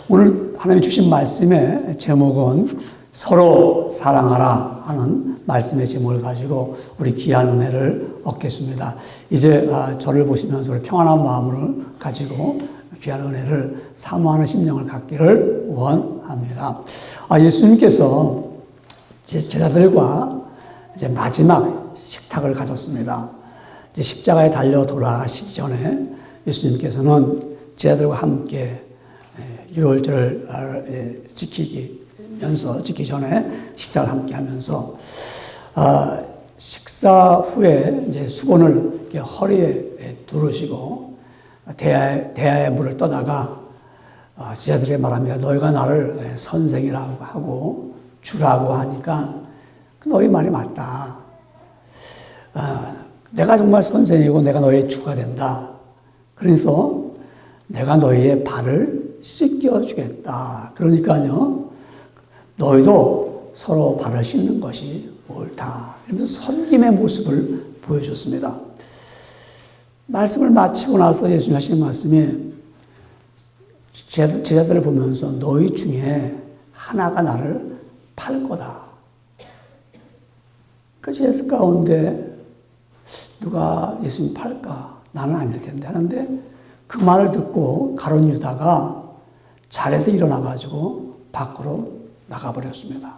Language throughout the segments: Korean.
오늘 하나님이 주신 말씀의 제목은 서로 사랑하라 하는 말씀의 제목을 가지고 우리 귀한 은혜를 얻겠습니다. 이제 저를 보시면서 우리 평안한 마음을 가지고 귀한 은혜를 사모하는 심령을 갖기를 원합니다. 예수님께서 제자들과 이제 마지막 식탁을 가졌습니다. 이제 십자가에 달려 돌아가시기 전에 예수님께서는 제자들과 함께 유월절을 지키기 전에 식탁을 함께 하면서 식사 후에 이제 수건을 이렇게 허리에 두르시고 대야에 물을 떠다가 제자들에게 말합니다. 너희가 나를 선생이라고 하고 주라고 하니까 너희 말이 맞다. 내가 정말 선생이고 내가 너희의 주가 된다. 그래서 내가 너희의 발을 씻겨주겠다. 그러니까요, 너희도 서로 발을 씻는 것이 옳다. 이러면서 섬김의 모습을 보여줬습니다. 말씀을 마치고 나서 예수님 하시는 말씀이 제자들을 보면서 너희 중에 하나가 나를 팔 거다. 그 제자들 가운데 누가 예수님 팔까? 나는 아닐 텐데 하는데 그 말을 듣고 가룟 유다가 자리에서 일어나가지고 밖으로 나가버렸습니다.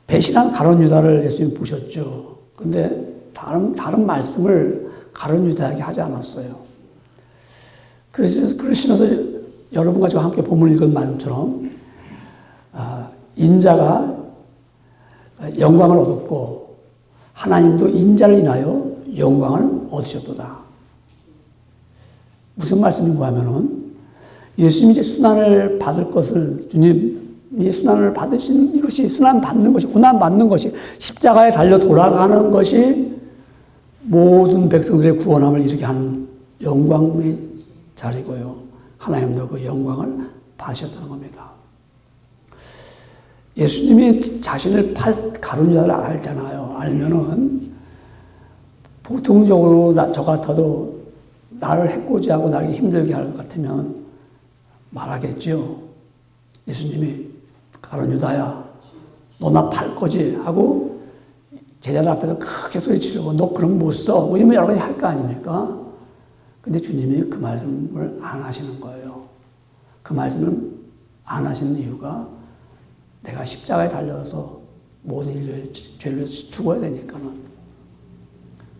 배신한 가룟 유다를 예수님이 보셨죠. 근데 다른 말씀을 가룟 유다에게 하지 않았어요. 그러시면서 여러분과 저와 함께 본문을 읽은 말씀처럼 인자가 영광을 얻었고 하나님도 인자를 인하여 영광을 얻으셨도다. 무슨 말씀인가 하면은 예수님이 이제 순환을 받을 것을 주님이 순환을 받으신 이것이 순환 받는 것이 고난 받는 것이 십자가에 달려 돌아가는 것이 모든 백성들의 구원함을 이루게 하는 영광의 자리고요. 하나님도 그 영광을 받으셨다는 겁니다. 예수님이 자신을 팔 가룟 유다를 알잖아요. 알면은 보통적으로 저 같아도 나를 해코지하고 나를 힘들게 할 것 같으면 말하겠지요. 예수님이 가룟 유다야, 너 나 팔 거지? 하고 제자들 앞에서 크게 소리치려고 너 그럼 못 써. 뭐 이러면 여러 가지 할 거 아닙니까? 근데 주님이 그 말씀을 안 하시는 거예요. 그 말씀을 안 하시는 이유가 내가 십자가에 달려서 모든 인류의 죄를 죽어야 되니까는.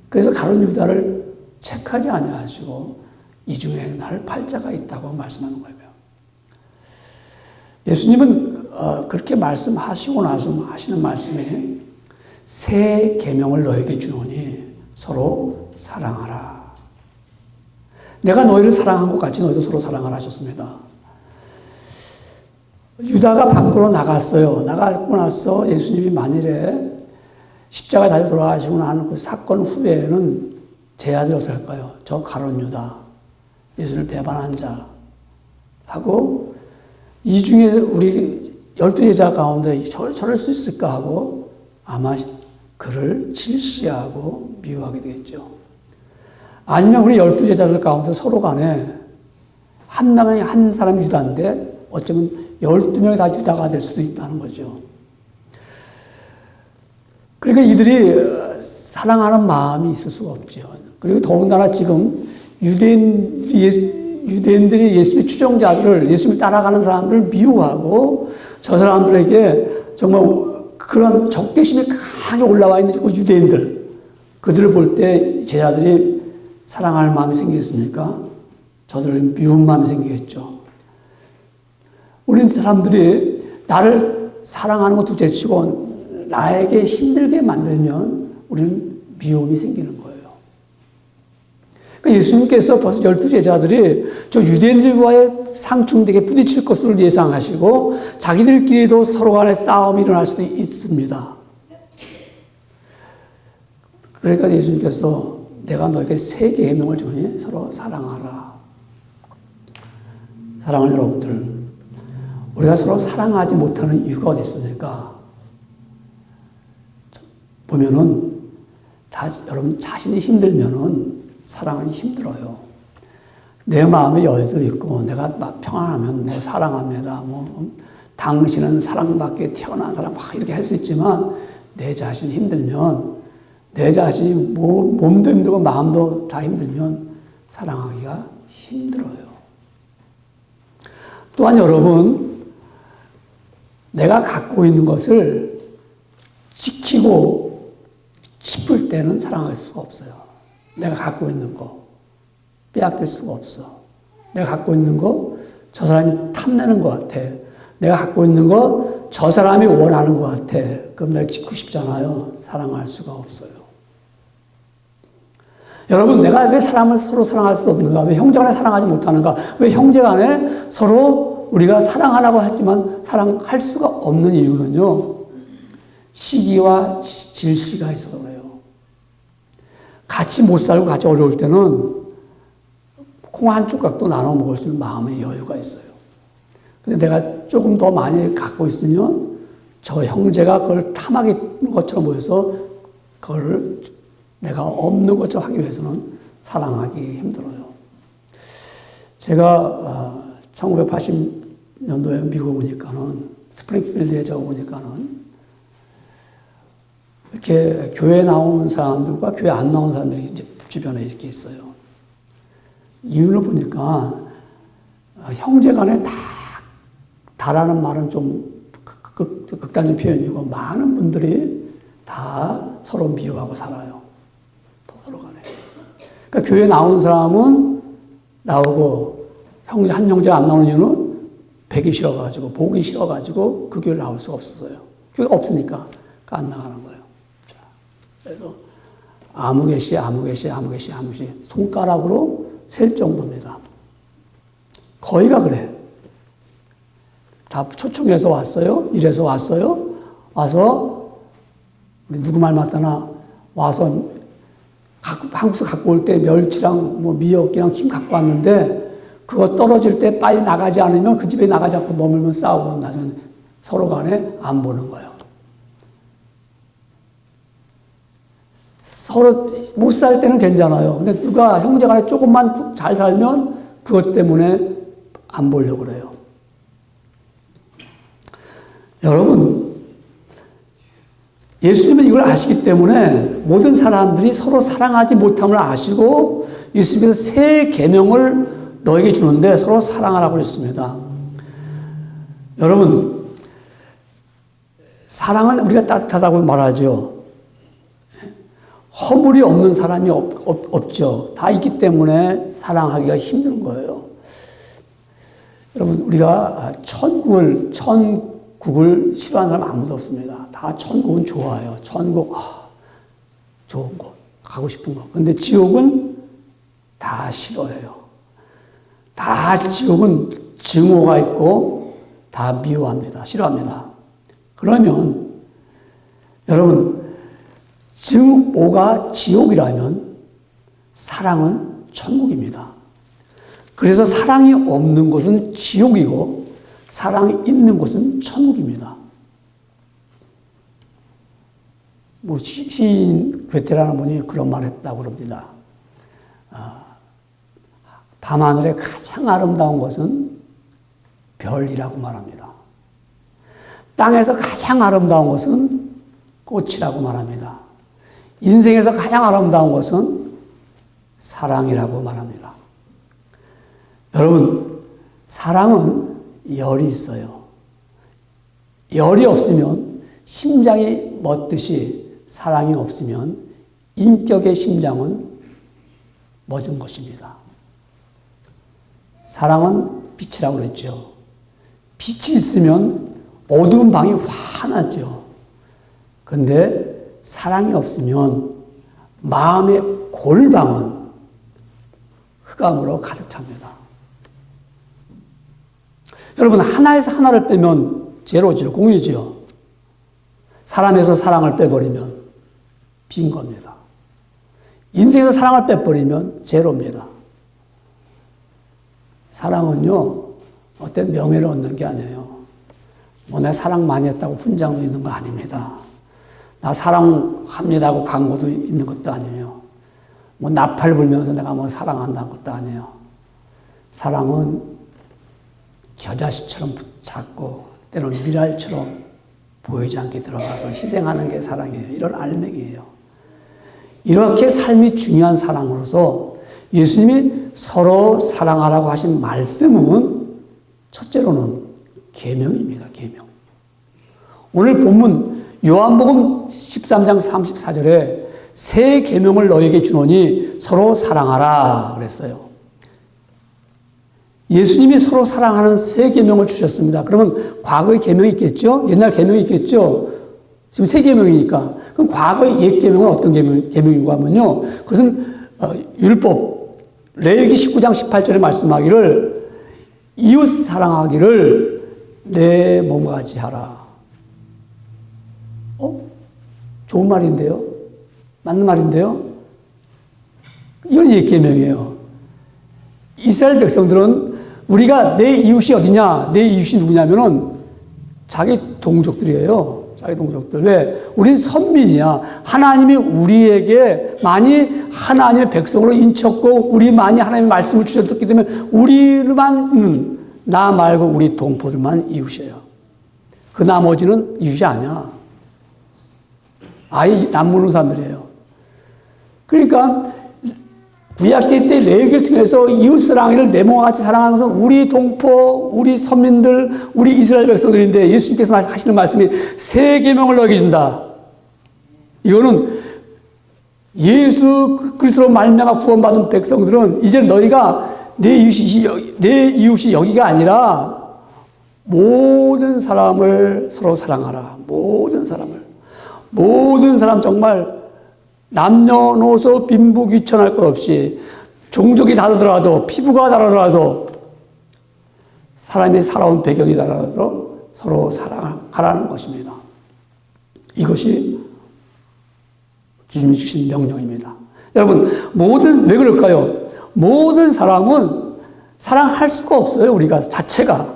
그래서 가룟 유다를 책하지 아니하시고 이 중에 나를 팔 자가 있다고 말씀하는 거예요. 예수님은 그렇게 말씀하시고 나서 하시는 말씀에 새 계명을 너에게 주노니 서로 사랑하라. 내가 너희를 사랑한 것 같이 너희도 서로 사랑하라 하셨습니다. 유다가 밖으로 나갔어요. 나가고 나서 예수님이 만일에 십자가에 달려 돌아가시고 나는 그 사건 후에는 제자들이 어떻게 할까요? 저 가룟 유다, 예수를 배반한 자 하고 이 중에 우리 12제자 가운데 저럴 수 있을까 하고 아마 그를 질시하고 미워하게 되겠죠. 아니면 우리 12제자들 가운데 서로 간에 한 사람이 유다인데 어쩌면 12명이 다 유다가 될 수도 있다는 거죠. 그러니까 이들이 사랑하는 마음이 있을 수가 없죠. 그리고 더군다나 지금 유대인들이 예수님의 추종자들을, 예수님을 따라가는 사람들을 미워하고 저 사람들에게 정말 그런 적개심이 강하게 올라와 있는 그 유대인들, 그들을 볼 때 제자들이 사랑할 마음이 생기겠습니까? 저들을 미운 마음이 생기겠죠. 우린 사람들이 나를 사랑하는 것 둘째치고 나에게 힘들게 만들면 우리는 미움이 생기는 거예요. 그러니까 예수님께서 벌써 12제자들이 저 유대인들과의 상충되게 부딪힐 것을 예상하시고 자기들끼리도 서로 간에 싸움이 일어날 수도 있습니다. 그러니까 예수님께서 내가 너에게 새 계명을 주니 서로 사랑하라. 사랑하는 여러분들, 우리가 서로 사랑하지 못하는 이유가 어디 있습니까? 보면은 여러분 자신이 힘들면은 사랑하기 힘들어요. 내 마음에 여유도 있고 내가 평안하면 뭐 사랑합니다. 뭐 당신은 사랑받게 태어난 사람 막 이렇게 할 수 있지만 내 자신이 힘들면 내 자신이 몸도 힘들고 마음도 다 힘들면 사랑하기가 힘들어요. 또한 여러분 내가 갖고 있는 것을 지키고 싶을 때는 사랑할 수가 없어요. 내가 갖고 있는 거 빼앗길 수가 없어. 내가 갖고 있는 거 저 사람이 탐내는 것 같아. 내가 갖고 있는 거 저 사람이 원하는 것 같아. 그럼 내가 지키고 싶잖아요. 사랑할 수가 없어요. 여러분 내가 왜 사람을 서로 사랑할 수 없는가? 왜 형제간에 사랑하지 못하는가? 왜 형제간에 서로 우리가 사랑하라고 했지만 사랑할 수가 없는 이유는요. 시기와 질시가 있어서 그래요. 같이 못 살고 같이 어려울 때는 콩 한 조각도 나눠 먹을 수 있는 마음의 여유가 있어요. 근데 내가 조금 더 많이 갖고 있으면 저 형제가 그걸 탐하는 것처럼 보여서 그걸 내가 없는 것처럼 하기 위해서는 사랑하기 힘들어요. 제가 1980년도에 미국 오니까는 스프링필드에 저 오니까는 이렇게 교회 나오는 사람들과 교회 안 나오는 사람들이 이제 주변에 이렇게 있어요. 이유를 보니까 형제 간에 다라는 말은 좀 극단적 표현이고 많은 분들이 다 서로 미워하고 살아요. 서로 간에. 그러니까 교회 나오는 사람은 나오고 한 형제가 안 나오는 이유는 뵈기 싫어가지고 보기 싫어가지고 그 교회를 나올 수가 없었어요. 교회가 없으니까 안 나가는 거예요. 자, 그래서 아무개시 손가락으로 셀 정도입니다. 거의가 그래. 다 초청해서 왔어요. 이래서 왔어요. 와서 우리 누구 말 맞다나 와서 한국에서 갖고 올 때 멸치랑 뭐 미역이랑 김 갖고 왔는데 그거 떨어질 때 빨리 나가지 않으면 그 집에 나가지 않고 머물면 싸우고 나중에 서로 간에 안 보는 거예요. 서로 못 살 때는 괜찮아요. 근데 누가 형제 간에 조금만 잘 살면 그것 때문에 안 보려고 그래요. 여러분, 예수님은 이걸 아시기 때문에 모든 사람들이 서로 사랑하지 못함을 아시고 예수님께서 새 계명을 너에게 주는데 서로 사랑하라고 했습니다. 여러분, 사랑은 우리가 따뜻하다고 말하죠. 허물이 없는 사람이 없죠. 다 있기 때문에 사랑하기가 힘든 거예요. 여러분, 우리가 천국을 싫어하는 사람 아무도 없습니다. 다 천국은 좋아요. 천국, 좋은 곳, 가고 싶은 곳. 근데 지옥은 다 싫어해요. 다 지옥은 증오가 있고 다 미워합니다. 싫어합니다. 그러면 여러분, 증오가 지옥이라면 사랑은 천국입니다. 그래서 사랑이 없는 곳은 지옥이고 사랑이 있는 곳은 천국입니다. 뭐 시인 괴테라는 분이 그런 말을 했다고 그럽니다. 밤하늘에 가장 아름다운 것은 별이라고 말합니다. 땅에서 가장 아름다운 것은 꽃이라고 말합니다. 인생에서 가장 아름다운 것은 사랑이라고 말합니다. 여러분, 사랑은 열이 있어요. 열이 없으면 심장이 멎듯이 사랑이 없으면 인격의 심장은 멎은 것입니다. 사랑은 빛이라고 그랬죠. 빛이 있으면 어두운 방이 환하죠. 근데 사랑이 없으면 마음의 골방은 흑암으로 가득 찹니다. 여러분, 하나에서 하나를 빼면 제로죠. 공이죠. 사람에서 사랑을 빼버리면 빈 겁니다. 인생에서 사랑을 빼버리면 제로입니다. 사랑은요, 어떤 명예를 얻는 게 아니에요. 뭐 내가 사랑 많이 했다고 훈장도 있는 거 아닙니다. 나 사랑합니다 하고 광고도 있는 것도 아니에요. 뭐 나팔 불면서 내가 뭐 사랑한다는 것도 아니에요. 사랑은 겨자씨처럼 작고 때로는 미랄처럼 보이지 않게 들어가서 희생하는 게 사랑이에요. 이런 알맹이에요. 이렇게 삶이 중요한 사랑으로서 예수님이 서로 사랑하라고 하신 말씀은 첫째로는 계명입니다. 계명. 오늘 본문 요한복음 13장 34절에 새 계명을 너에게 주노니 서로 사랑하라 그랬어요. 예수님이 서로 사랑하는 새 계명을 주셨습니다. 그러면 과거의 계명이 있겠죠? 옛날 계명이 있겠죠? 지금 새 계명이니까. 그럼 과거의 옛 계명은 어떤 계명인가 하면요. 그것은 율법, 레위기 19장 18절에 말씀하기를 이웃 사랑하기를 내 몸과 같이 하라. 좋은 말인데요? 맞는 말인데요? 이건 옛 계명이에요. 이스라엘 백성들은 우리가 내 이웃이 어디냐, 내 이웃이 누구냐면은 자기 동족들이에요. 자기 동족들. 왜? 우린 선민이야. 하나님이 우리에게 많이 하나님의 백성으로 인쳤고, 우리 많이 하나님의 말씀을 주셨기 때문에 우리만, 나 말고 우리 동포들만 이웃이에요. 그 나머지는 이웃이 아니야. 아예 남모르는 사람들이에요. 그러니까 구약시대 때 레위기를 통해서 이웃사랑을 내 몸과 같이 사랑하는 것은 우리 동포, 우리 선민들, 우리 이스라엘 백성들인데 예수님께서 하시는 말씀이 새 계명을 너에게 준다. 이거는 예수 그리스도로 말미암아 구원받은 백성들은 이제 너희가 내 이웃이 여기가 아니라 모든 사람을 서로 사랑하라. 모든 사람 정말 남녀노소 빈부 귀천할 것 없이 종족이 다르더라도 피부가 다르더라도 사람이 살아온 배경이 다르더라도 서로 사랑하라는 것입니다. 이것이 주님이 주신 명령입니다. 여러분 왜 그럴까요? 모든 사람은 사랑할 수가 없어요. 우리가 자체가.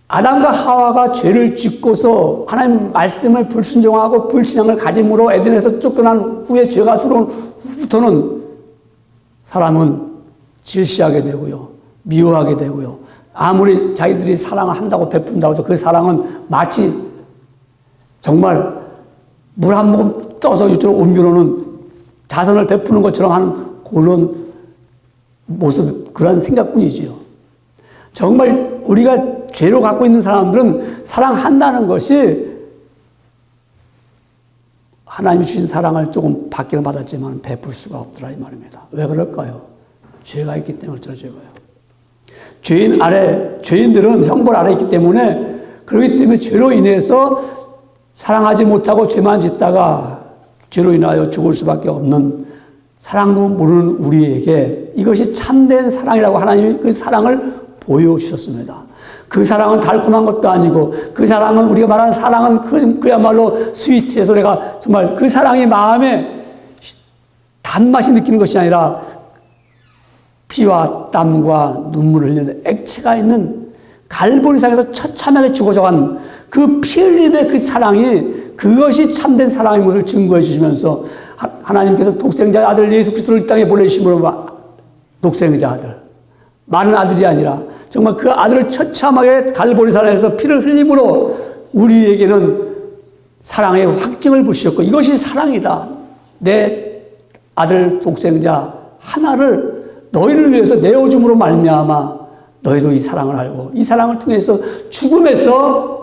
아담과 하와가 죄를 짓고서 하나님 말씀을 불순종하고 불신앙을 가짐으로 에덴에서 쫓겨난 후에 죄가 들어온 후부터는 사람은 질시하게 되고요. 미워하게 되고요. 아무리 자기들이 사랑을 한다고 베푼다고 해도 그 사랑은 마치 정말 물 한 모금 떠서 이쪽으로 옮겨놓는 자선을 베푸는 것처럼 하는 그런 모습, 그런 생각뿐이지요. 정말 우리가 죄로 갖고 있는 사람들은 사랑한다는 것이 하나님이 주신 사랑을 조금 받기는 받았지만 베풀 수가 없더라 이 말입니다. 왜 그럴까요? 죄가 있기 때문에 어쩌 죄가요. 죄인들은 형벌 아래 있기 때문에 그렇기 때문에 죄로 인해서 사랑하지 못하고 죄만 짓다가 죄로 인하여 죽을 수밖에 없는 사랑도 모르는 우리에게 이것이 참된 사랑이라고 하나님이 그 사랑을 보여주셨습니다. 그 사랑은 달콤한 것도 아니고 그 사랑은 우리가 말하는 사랑은 그야말로 스위트해서 내가 정말 그 사랑이 마음에 단맛이 느끼는 것이 아니라 피와 땀과 눈물을 흘리는 액체가 있는 갈보리상에서 처참하게 죽어져간 그 피 흘림의 그 사랑이 그것이 참된 사랑의 모습을 증거해 주시면서 하나님께서 독생자 아들 예수 그리스도를 이 땅에 보내주심으로 독생자 아들 많은 아들이 아니라 정말 그 아들을 처참하게 갈보리산에서 피를 흘림으로 우리에게는 사랑의 확증을 보셨고 이것이 사랑이다. 내 아들 독생자 하나를 너희를 위해서 내어줌으로 말미암아 너희도 이 사랑을 알고 이 사랑을 통해서 죽음에서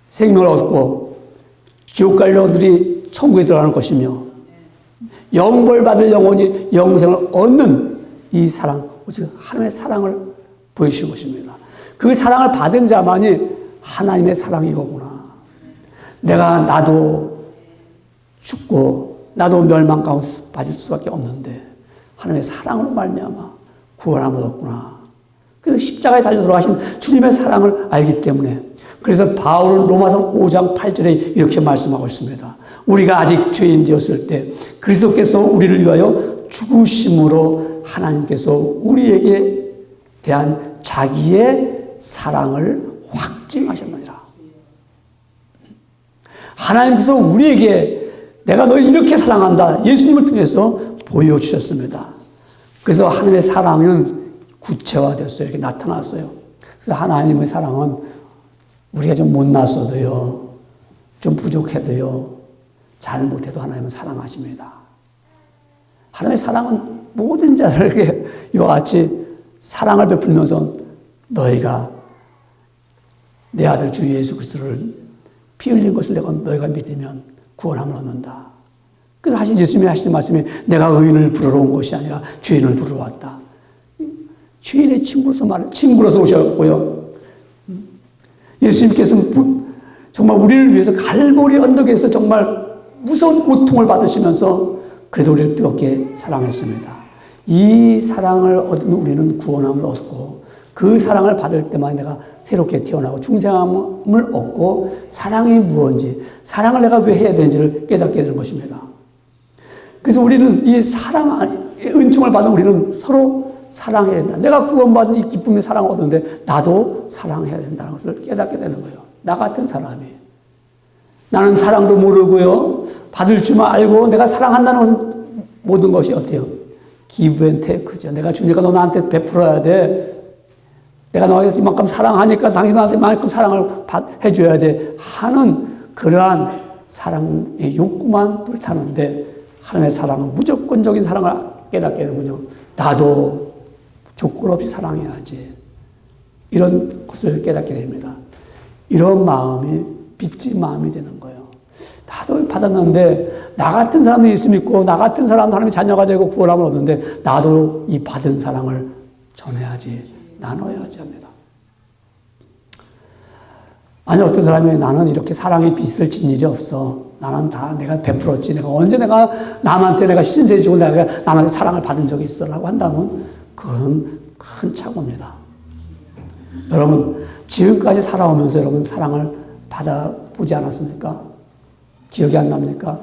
생명을 얻고 지옥 갈 영혼들이 천국에 들어가는 것이며 영벌받을 영혼이 영생을 얻는 이 사랑, 오직 하나님의 사랑을 보여주신 것입니다. 그 사랑을 받은 자만이 하나님의 사랑이거구나. 나도 죽고 나도 멸망 가운데 빠질 수밖에 없는데 하나님의 사랑으로 말미암아 구원함을 얻었구나. 그래서 십자가에 달려 들어가신 주님의 사랑을 알기 때문에 그래서 바울은 로마서 5장 8절에 이렇게 말씀하고 있습니다. 우리가 아직 죄인 되었을 때 그리스도께서 우리를 위하여 죽으심으로 하나님께서 우리에게 대한 자기의 사랑을 확증하셨느니라. 하나님께서 우리에게 내가 너를 이렇게 사랑한다. 예수님을 통해서 보여주셨습니다. 그래서 하나님의 사랑은 구체화됐어요. 이렇게 나타났어요. 그래서 하나님의 사랑은 우리가 좀 못났어도요, 좀 부족해도요, 잘못해도 하나님은 사랑하십니다. 하나님의 사랑은 모든 자들에게 이와 같이 사랑을 베풀면서 너희가 내 아들 주 예수 그리스도를 피 흘린 것을 너희가 믿으면 구원함을 얻는다. 그래서 예수님이 하시는 말씀이 내가 의인을 부르러 온 것이 아니라 죄인을 부르러 왔다. 죄인의 친구로서 오셨고요. 예수님께서 정말 우리를 위해서 갈보리 언덕에서 정말 무서운 고통을 받으시면서 그래도 우리를 뜨겁게 사랑했습니다. 이 사랑을 얻은 우리는 구원함을 얻고 그 사랑을 받을 때만 내가 새롭게 태어나고 중생함을 얻고 사랑이 무엇인지, 사랑을 내가 왜 해야 되는지를 깨닫게 되는 것입니다. 그래서 우리는 이 은총을 받은 우리는 서로 사랑해야 된다. 내가 구원받은 이 기쁨의 사랑을 얻는데 나도 사랑해야 된다는 것을 깨닫게 되는 거예요. 나 같은 사람이. 나는 사랑도 모르고요, 받을 줄만 알고 내가 사랑한다는 것은 모든 것이 어때요? give and take죠. 내가 주니까 너 나한테 베풀어야 돼. 내가 너에게 이만큼 사랑하니까 당연히 나한테 이만큼 사랑을 해줘야 돼 하는 그러한 사랑의 욕구만 불타는데, 하나님의 사랑은 무조건적인 사랑을 깨닫게 되면요, 나도 조건 없이 사랑해야지, 이런 것을 깨닫게 됩니다. 이런 마음이 빚진 마음이 되는 거예요. 나도 받았는데 나 같은 사람도 예수 믿고 나 같은 사람도 하나님의 자녀가 되고 구원함을 얻는데 나도 이 받은 사랑을 전해야지, 나눠야지 합니다. 아니, 어떤 사람이 나는 이렇게 사랑의 빚을 진 일이 없어. 나는 다 내가 베풀었지. 내가 언제 내가 남한테 내가 신세지고 내가 남한테 사랑을 받은 적이 있어. 라고 한다면 그건 큰 착오입니다. 여러분, 지금까지 살아오면서 여러분 사랑을 받아보지 않았습니까? 기억이 안 납니까?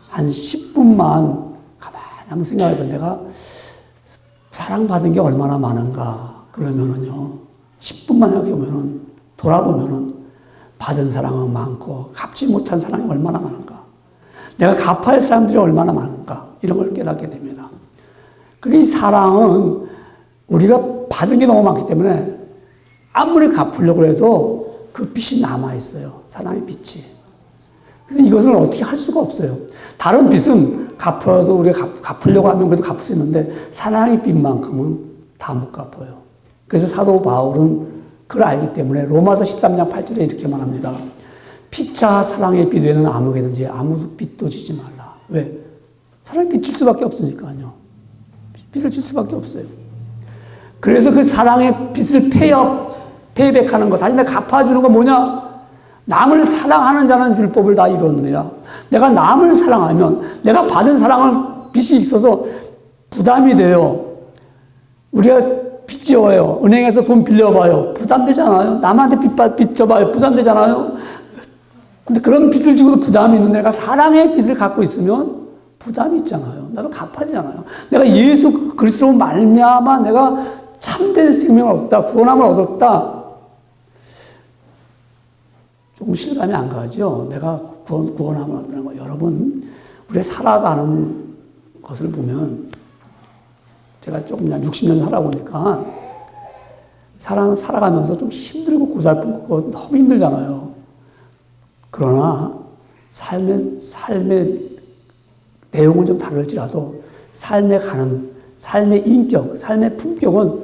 한 10분만 가만히 한번 생각해보면 내가 사랑받은 게 얼마나 많은가. 그러면은요, 10분만 생각해보면은, 돌아보면은 받은 사랑은 많고 갚지 못한 사랑이 얼마나 많은가. 내가 갚아야 할 사람들이 얼마나 많은가. 이런 걸 깨닫게 됩니다. 그러니까 이 사랑은 우리가 받은 게 너무 많기 때문에 아무리 갚으려고 해도 그 빚이 남아있어요. 사랑의 빚이. 그래서 이것을 어떻게 할 수가 없어요. 다른 빚은 갚아도 우리가 갚으려고 하면 그래도 갚을 수 있는데 사랑의 빚만큼은 다 못 갚아요. 그래서 사도 바울은 그걸 알기 때문에 로마서 13장 8절에 이렇게 말합니다. 피차 사랑의 빚 외에는 아무에게든지 아무 빚도 지지 말라. 왜? 사랑의 빚 질 수밖에 없으니까요. 빚을 질 수밖에 없어요. 그래서 그 사랑의 빚을 페이백하는 것, 다시 내가 갚아주는 건 뭐냐? 남을 사랑하는 자는 율법을 다 이루느니라. 내가 남을 사랑하면 내가 받은 사랑을 빚이 있어서 부담이 돼요. 우리가 빚 지어요. 은행에서 돈 빌려봐요. 부담되잖아요. 남한테 빚 져봐요. 부담되잖아요. 근데 그런 빚을 지고도 부담이 있는데 내가 사랑의 빚을 갖고 있으면 부담이 있잖아요. 나도 갚아야 되잖아요. 내가 예수 그리스도로 말미암아 내가 참된 생명을 얻었다. 구원함을 얻었다. 조금 실감이 안 가죠. 내가 구원함을 얻는 거. 여러분, 우리가 살아가는 것을 보면 제가 조금 60년 살아보니까 사람은 살아가면서 좀 힘들고 고달프고 너무 힘들잖아요. 그러나 삶의 내용은 좀 다를지라도 삶의 인격, 삶의 품격은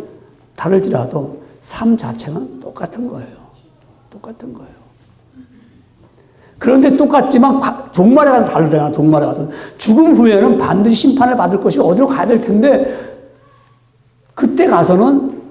다를지라도 삶 자체는 똑같은 거예요. 똑같은 거예요. 그런데 똑같지만 종말에 가서 다르잖아요. 종말에 가서. 죽음 후에는 반드시 심판을 받을 것이 어디로 가야 될 텐데 그때 가서는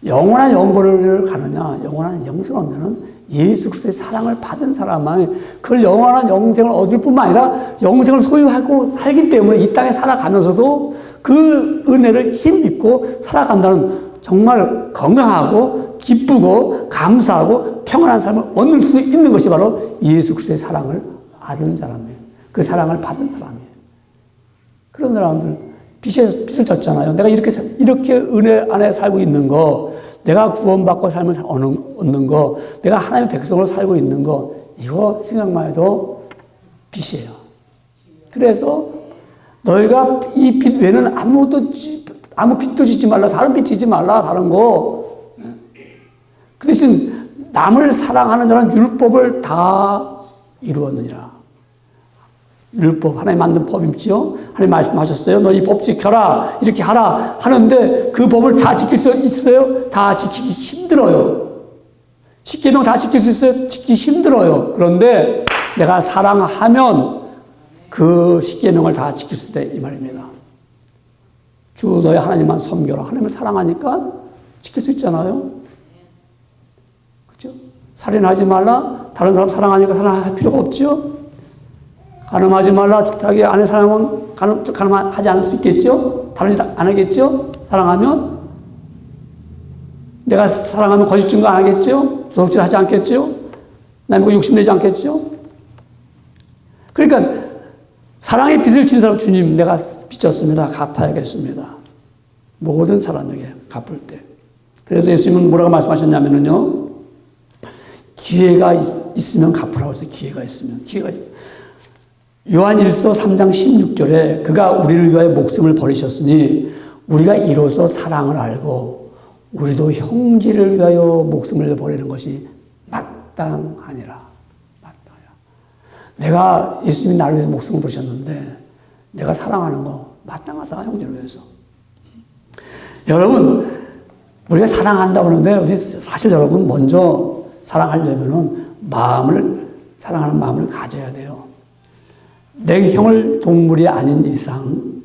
영원한 영벌을 가느냐, 영원한 영생을 얻느냐는 예수 그리스도의 사랑을 받은 사람만이 그 영원한 영생을 얻을 뿐만 아니라 영생을 소유하고 살기 때문에 이 땅에 살아가면서도 그 은혜를 힘입고 살아간다는 정말 건강하고 기쁘고 감사하고 평안한 삶을 얻을 수 있는 것이 바로 예수 그리스도의 사랑을 아는 사람이에요. 그 사랑을 받은 사람이에요. 그런 사람들 빚을 졌잖아요. 내가 이렇게 은혜 안에 살고 있는 거, 내가 구원받고 삶을 얻는 거, 내가 하나님의 백성으로 살고 있는 거, 이거 생각만 해도 빚이에요. 그래서 너희가 이 빚 외에는 아무것도 아무 빚도 짓지 말라. 다른 빚 짓지 말라. 다른 거. 그 대신 남을 사랑하는 자는 율법을 다 이루었느니라. 율법, 하나님 만든 법이죠. 하나님 말씀하셨어요. 너 이 법 지켜라. 이렇게 하라. 하는데 그 법을 다 지킬 수 있어요? 다 지키기 힘들어요. 십계명 다 지킬 수 있어요? 지키기 힘들어요. 그런데 내가 사랑하면 그 십계명을 다 지킬 수 있다. 이 말입니다. 주 너의 하나님만 섬겨라. 하나님을 사랑하니까 지킬 수 있잖아요. 그렇죠? 살인하지 말라. 다른 사람 사랑하니까 사랑할 필요가 없죠. 간음하지 말라. 자기 아내 사랑하면 간음하지 않을 수 있겠죠? 다른 일 안 하겠죠? 사랑하면? 내가 사랑하면 거짓 증거 안 하겠죠? 도둑질 하지 않겠죠? 남에게 욕심내지 않겠죠? 그러니까 사랑의 빚을 진 사람 주님 내가 빚졌습니다. 갚아야겠습니다. 모든 사람에게 갚을 때. 그래서 예수님은 뭐라고 말씀하셨냐면요. 기회가 있으면 갚으라고 했어요. 기회가 있으면. 요한 1서 3장 16절에 그가 우리를 위하여 목숨을 버리셨으니 우리가 이로써 사랑을 알고 우리도 형제를 위하여 목숨을 버리는 것이 마땅하니라. 내가 예수님이 나를 위해서 목숨을 버리셨는데 내가 사랑하는 거 마땅하다. 형제를 위해서. 여러분 우리가 사랑한다고 하는데 우리 사실 여러분 먼저 사랑하려면은 사랑하는 마음을 가져야 돼요. 내 형을 동물이 아닌 이상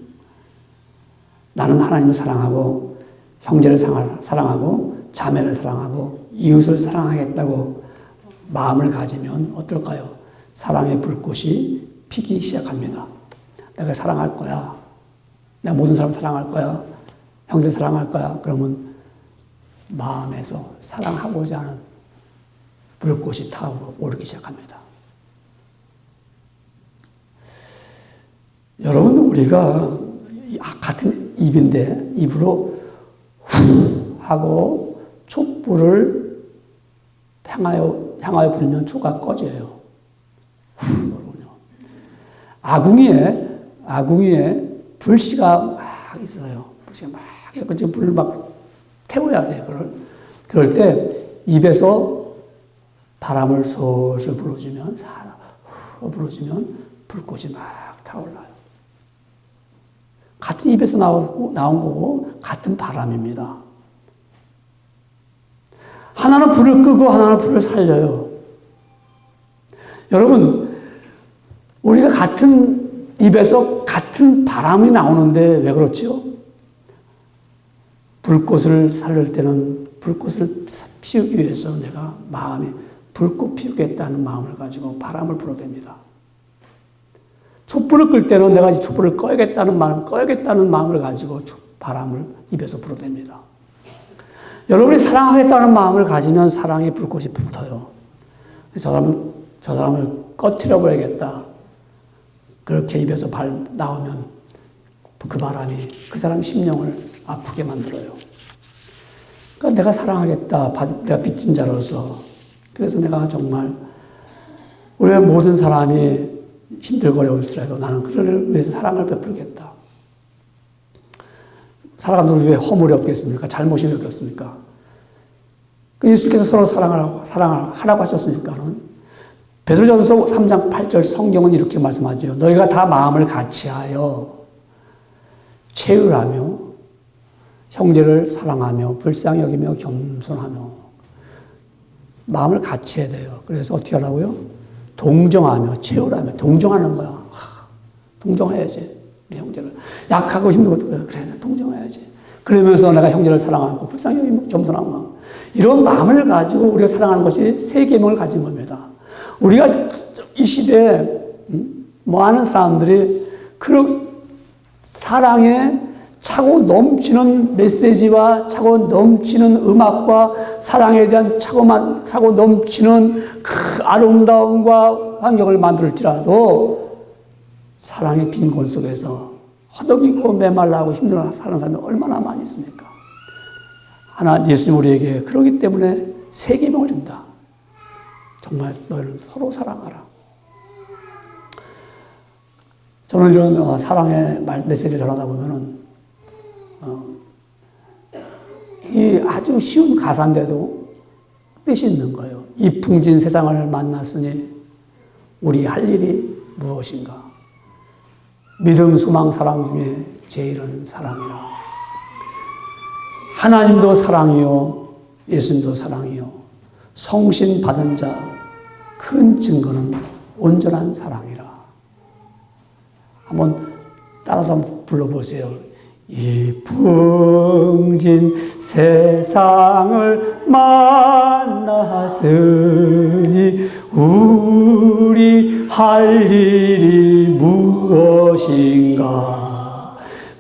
나는 하나님을 사랑하고 형제를 사랑하고 자매를 사랑하고 이웃을 사랑하겠다고 마음을 가지면 어떨까요? 사랑의 불꽃이 피기 시작합니다. 내가 사랑할 거야. 내가 모든 사람 사랑할 거야. 형제 사랑할 거야. 그러면 마음에서 사랑하고자 하는 불꽃이 타오르기 시작합니다. 여러분 우리가 같은 입인데 입으로 후 하고 촛불을 향하여 불면 촛가 꺼져요. 아궁이에 불씨가 막 있어요. 불씨가 막 지금 불을 막 태워야 돼요. 그럴 때 입에서 바람을 솔솔 불어주면 불꽃이 막 타올라요. 같은 입에서 나온 거고 같은 바람입니다. 하나는 불을 끄고 하나는 불을 살려요. 여러분 우리가 같은 입에서 같은 바람이 나오는데 왜 그렇죠? 불꽃을 살릴 때는 불꽃을 피우기 위해서 내가 마음에 불꽃 피우겠다는 마음을 가지고 바람을 불어댑니다. 촛불을 끌 때는 내가 촛불을 꺼야겠다는 마음을 가지고 바람을 입에서 불어댑니다. 여러분이 사랑하겠다는 마음을 가지면 사랑의 불꽃이 붙어요. 저 사람을 꺼트려 버려야겠다. 그렇게 입에서 나오면 그 바람이 그 사람 심령을 아프게 만들어요. 그러니까 내가 사랑하겠다. 내가 빚진 자로서. 그래서 내가 정말 우리의 모든 사람이 힘들고 어려울지라도 나는 그를 위해서 사랑을 베풀겠다. 살아가는 왜 허물이 없겠습니까? 잘못이 없겠습니까? 그 예수께서 서로 사랑하라고 하셨으니까는 베드로전서 3장 8절 성경은 이렇게 말씀하죠. 너희가 다 마음을 같이하여 채울하며 형제를 사랑하며 불쌍히 여기며 겸손하며 마음을 같이 해야 돼요. 그래서 어떻게 하라고요? 동정하며 채울하며 동정하는 거야. 동정해야지. 내 형제를. 약하고 힘들고 그래 동정해야지. 그러면서 내가 형제를 사랑하고 불쌍히 여기며 겸손한 마음. 이런 마음을 가지고 우리가 사랑하는 것이 세 계명을 가진 겁니다. 우리가 이 시대에 많은 사람들이 그 사랑에 차고 넘치는 메시지와 차고 넘치는 음악과 사랑에 대한 차고 넘치는 그 아름다움과 환경을 만들지라도 사랑의 빈곤 속에서 허덕이고 메말라하고 힘들어 사는 사람이 얼마나 많이 있습니까? 예수님 우리에게 그러기 때문에 세 계명을 준다. 정말 너희를 서로 사랑하라. 저는 이런 사랑의 메시지를 전하다 보면은 이 아주 쉬운 가사인데도 뜻이 있는 거예요. 이 풍진 세상을 만났으니 우리 할 일이 무엇인가? 믿음, 소망, 사랑 중에 제일은 사랑이라. 하나님도 사랑이요, 예수님도 사랑이요. 성신 받은 자 큰 증거는 온전한 사랑이라. 한번 따라서 한번 불러보세요. 이 풍진 세상을 만났으니 우리 할 일이 무엇인가?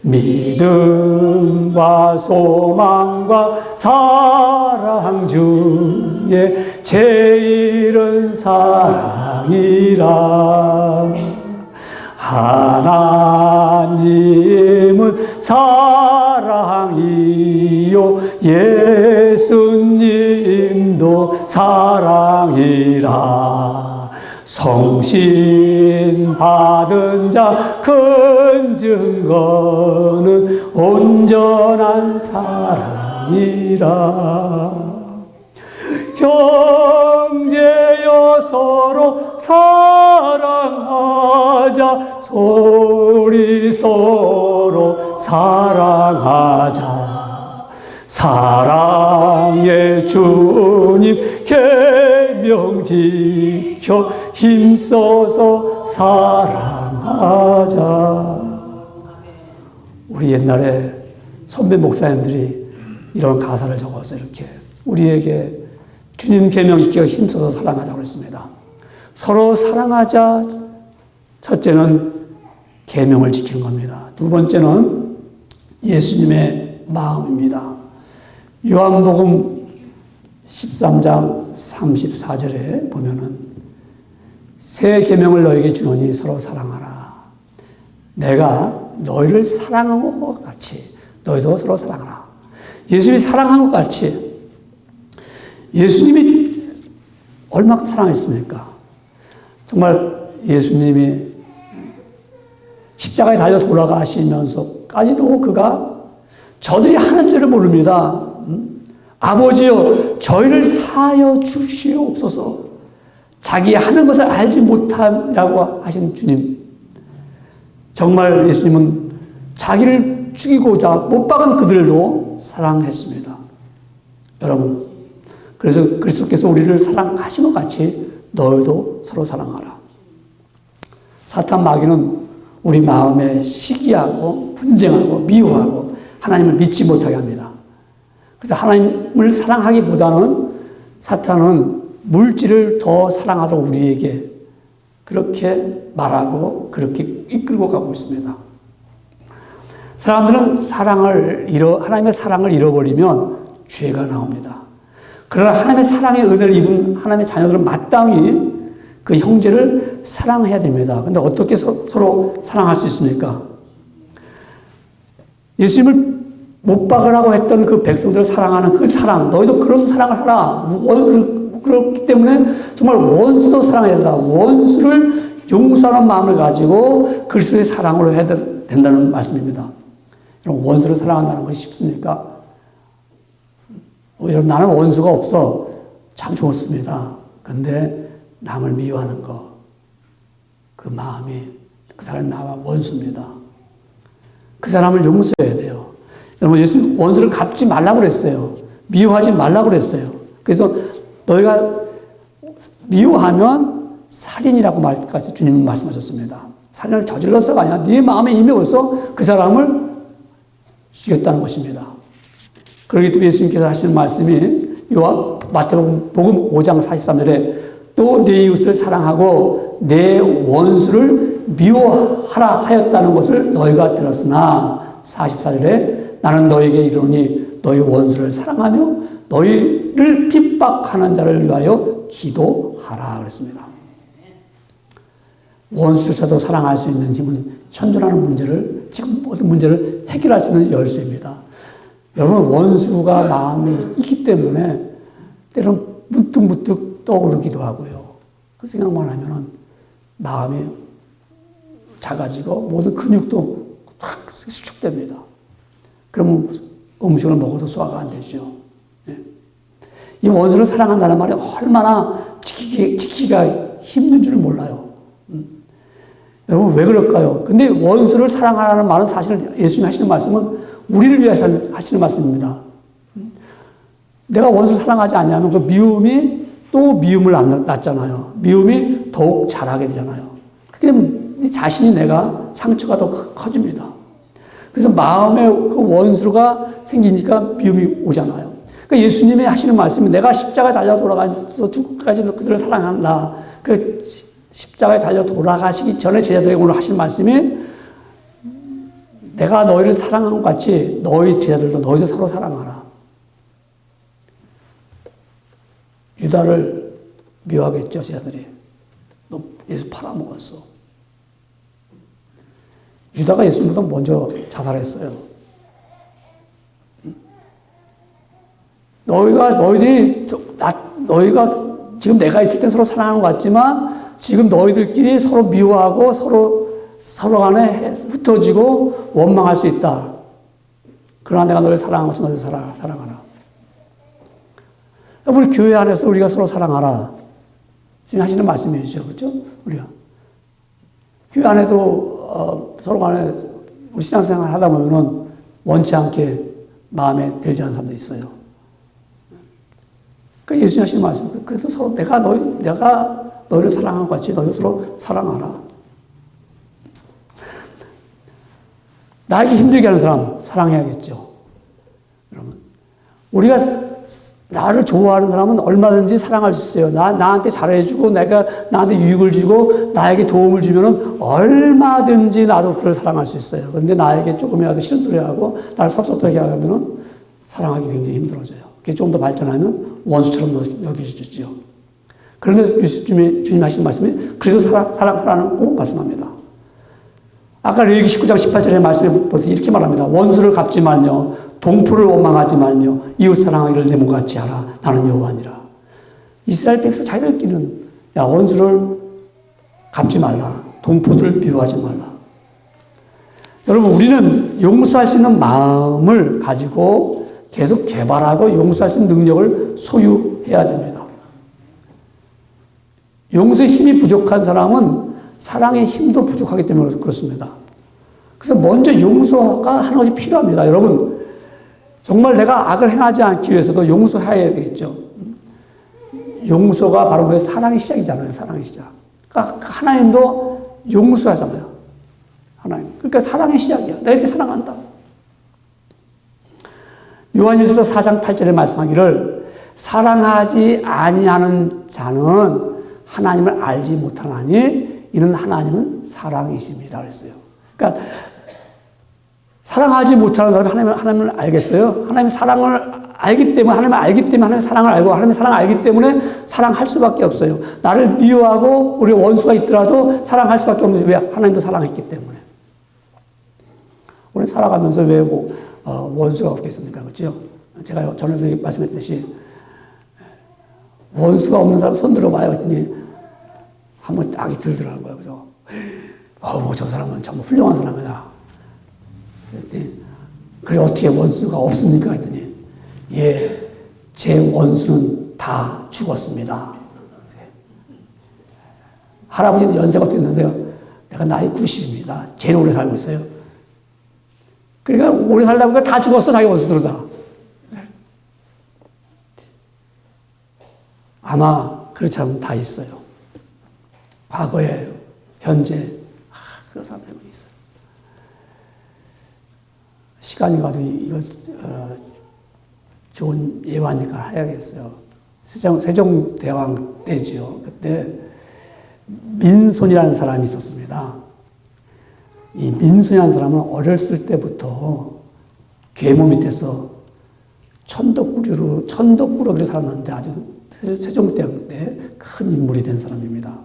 믿음과 소망과 사랑 중에 제일은 사랑이라. 하나님은 사랑이요 예수님도 사랑이라. 성신 받은 자 큰 증거는 온전한 사랑이라. 형제여 서로 사랑하자. 소리 서로 사랑하자. 사랑의 주님 계명 지켜 힘써서 사랑하자. 우리 옛날에 선배 목사님들이 이런 가사를 적어서 이렇게 우리에게 주님 계명 지켜 힘써서 사랑하자고 했습니다. 서로 사랑하자. 첫째는 계명을 지키는 겁니다. 두 번째는 예수님의 마음입니다. 요한복음 13장 34절에 보면은 새 계명을 너에게 주노니 서로 사랑하라. 내가 너희를 사랑한 것 같이 너희도 서로 사랑하라. 예수님이 사랑한 것 같이 예수님이 얼마큼 사랑했습니까? 정말 예수님이 십자가에 달려 돌아가시면서까지도 그가 저들이 하는 줄을 모릅니다. 아버지여 저희를 사하여 주시옵소서. 자기 하는 것을 알지 못함이라고 하신 주님. 정말 예수님은 자기를 죽이고자 못 박은 그들도 사랑했습니다. 여러분, 그래서 그리스도께서 우리를 사랑하신 것 같이 너희도 서로 사랑하라. 사탄 마귀는 우리 마음에 시기하고 분쟁하고 미워하고 하나님을 믿지 못하게 합니다. 그래서 하나님을 사랑하기보다는 사탄은 물질을 더 사랑하도록 우리에게 그렇게 말하고 그렇게 이끌고 가고 있습니다. 사람들은 하나님의 사랑을 잃어버리면 죄가 나옵니다. 그러나 하나님의 사랑의 은혜를 입은 하나님의 자녀들은 마땅히 그 형제를 사랑해야 됩니다. 그런데 어떻게 서로 사랑할 수 있습니까? 예수님을 못 박으라고 했던 그 백성들을 사랑하는 그 사랑, 너희도 그런 사랑을 하라. 그렇기 때문에 정말 원수도 사랑해야 된다. 원수를 용서하는 마음을 가지고 그리스도의 사랑으로 해야 된다는 말씀입니다. 여러분, 원수를 사랑한다는 것이 쉽습니까? 여러분, 나는 원수가 없어. 참 좋습니다. 근데 남을 미워하는 거, 그 마음이, 그 사람이 나와 원수입니다. 그 사람을 용서해야 돼요. 여러분, 예수님 원수를 갚지 말라고 그랬어요. 미워하지 말라고 그랬어요. 그래서 너희가 미워하면 살인이라고 말까지 주님은 말씀하셨습니다. 살인을 저질러서가 아니라 네 마음에 임해서 그 사람을 죽였다는 것입니다. 그렇기 때문에 예수님께서 하시는 말씀이 마태복음 5장 43절에 또 내 이웃을 사랑하고 내 원수를 미워하라 하였다는 것을 너희가 들었으나 44절에 나는 너희에게 이르노니 너희 원수를 사랑하며 너희를 핍박하는 자를 위하여 기도하라 그랬습니다. 원수조차도 사랑할 수 있는 힘은 현존하는 문제를, 지금 모든 문제를 해결할 수 있는 열쇠입니다. 여러분, 원수가 마음에 있기 때문에 때로는 문득문득 떠오르기도 하고요. 그 생각만 하면은 마음이 작아지고 모든 근육도 확 수축됩니다. 그러면 음식을 먹어도 소화가 안 되죠. 예. 이 원수를 사랑한다는 말이 얼마나 지키기가 힘든 줄 몰라요. 여러분 왜 그럴까요? 근데 원수를 사랑하라는 말은 사실 예수님이 하시는 말씀은 우리를 위해서 하시는 말씀입니다. 내가 원수를 사랑하지 않냐면 그 미움이 또 미움을 낳잖아요. 미움이 더욱 자라게 되잖아요. 그게 자신이 내가 상처가 더 커집니다. 그래서 마음에 그 원수가 생기니까 미움이 오잖아요. 그러니까 예수님이 하시는 말씀이 내가 십자가에 달려 돌아가면서 죽기까지 그들을 사랑한다. 그 십자가에 달려 돌아가시기 전에 제자들에게 오늘 하신 말씀이 내가 너희를 사랑한 것 같이 너희 제자들도 너희도 서로 사랑하라. 유다를 미워하겠죠, 제자들이. 너 예수 팔아먹었어. 유다가 예수님보다 먼저 자살했어요. 너희가 지금 내가 있을 때 서로 사랑하는 것 같지만 지금 너희들끼리 서로 미워하고 서로 간에 흩어지고 원망할 수 있다. 그러나 내가 너희를 사랑하고 너희를 사랑하라. 우리 교회 안에서 우리가 서로 사랑하라. 지금 하시는 말씀이죠. 그렇죠? 우리가. 교회 안에도 서로 간에 우리 신앙생활 하다 보면은 원치 않게 마음에 들지 않는 사람도 있어요. 그러니까 예수님 하시는 말씀. 그래도 서로 내가 너희를 사랑한 것 같이 너희 서로 사랑하라. 나에게 힘들게 하는 사람 사랑해야겠죠. 여러분. 우리가 나를 좋아하는 사람은 얼마든지 사랑할 수 있어요. 나한테 잘해주고 내가 나한테 유익을 주고 나에게 도움을 주면은 얼마든지 나도 그를 사랑할 수 있어요. 그런데 나에게 조금이라도 싫은 소리 하고 나를 섭섭하게 하면은 사랑하기 굉장히 힘들어져요. 그게 좀 더 발전하면 원수처럼 여겨지죠. 그런데 주님 하신 말씀이 그래도 사랑하라고 말씀합니다. 아까 레위기 19장 18절의 말씀에 보듯이 이렇게 말합니다. 원수를 갚지 말며 동포를 원망하지 말며 이웃 사랑하기를 내 몸같이 하라. 나는 여호와니라. 이스라엘 백성 자기들끼리는 원수를 갚지 말라. 동포들을 미워하지 말라. 여러분 우리는 용서할 수 있는 마음을 가지고 계속 개발하고 용서할 수 있는 능력을 소유해야 됩니다. 용서의 힘이 부족한 사람은 사랑의 힘도 부족하기 때문에 그렇습니다. 그래서 먼저 용서가 하는 것이 필요합니다. 여러분, 정말 내가 악을 행하지 않기 위해서도 용서해야 되겠죠. 용서가 바로 사랑의 시작이잖아요. 사랑의 시작. 그러니까 하나님도 용서하잖아요. 하나님. 그러니까 사랑의 시작이야. 내가 이렇게 사랑한다. 요한일서 4장 8절에 말씀하기를 사랑하지 아니하는 자는 하나님을 알지 못하나니 이는 하나님은 사랑이십니다. 그랬어요. 그러니까 사랑하지 못하는 사람이 하나님을 알겠어요? 하나님 사랑을 알기 때문에 하나님 사랑을 알고 하나님 사랑을 알기 때문에 사랑할 수밖에 없어요. 나를 미워하고 우리 원수가 있더라도 사랑할 수밖에 없는 왜? 하나님도 사랑했기 때문에. 우리 살아가면서 왜 원수가 없겠습니까? 그렇죠? 제가 전에도 말씀했듯이 원수가 없는 사람 손 들어봐요. 했더니 한번 딱이 들더라는 거예요. 그래서 저 사람은 정말 훌륭한 사람이다. 그랬더니 그래 어떻게 원수가 없습니까? 했더니 예, 제 원수는 다 죽었습니다. 할아버지는 연세가 어떻게 있는데요? 내가 나이 90입니다. 제일 오래 살고 있어요. 그러니까 오래 살다 보니까 다 죽었어, 자기 원수들은 다. 아마 그렇지 않으면 다 있어요. 과거에, 현재, 그런 사람들이 있어요. 시간이 가도 이거 좋은 예화니까 해야겠어요. 세종대왕 때죠. 그때 민손이라는 사람이 있었습니다. 이 민손이라는 사람은 어렸을 때부터 계모 밑에서 천덕꾸러기로 살았는데 아주 세종대왕 때 큰 인물이 된 사람입니다.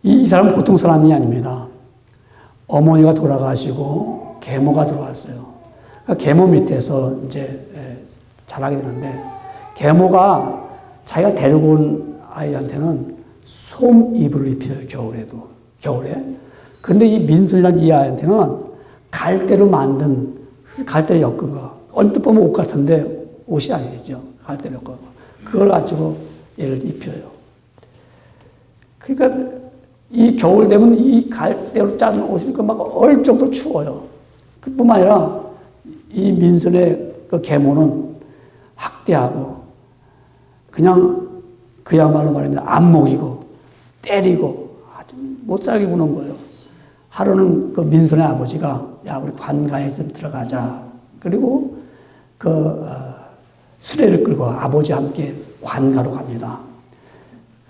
이 사람은 보통 사람이 아닙니다. 어머니가 돌아가시고 계모가 들어왔어요. 그러니까 계모 밑에서 이제 자라게 되는데 계모가 자기가 데리고 온 아이한테는 솜 이불을 입혀요. 겨울에. 근데 이 민순이라는 이 아이한테는 갈대로 만든 그래서 갈대를 엮은 거. 언뜻 보면 옷 같은데 옷이 아니죠. 갈대를 엮은 거. 그걸 가지고 얘를 입혀요. 그러니까 이 겨울 되면 이 갈대로 짠 옷이니까 막 얼 정도 추워요. 그뿐만 아니라 이 민선의 그 계모는 학대하고 그냥 그야말로 말합니다. 안 먹이고 때리고 아주 못 살게 구는 거예요. 하루는 그 민선의 아버지가 야 우리 관가에 좀 들어가자. 그리고 그 수레를 끌고 아버지와 함께 관가로 갑니다.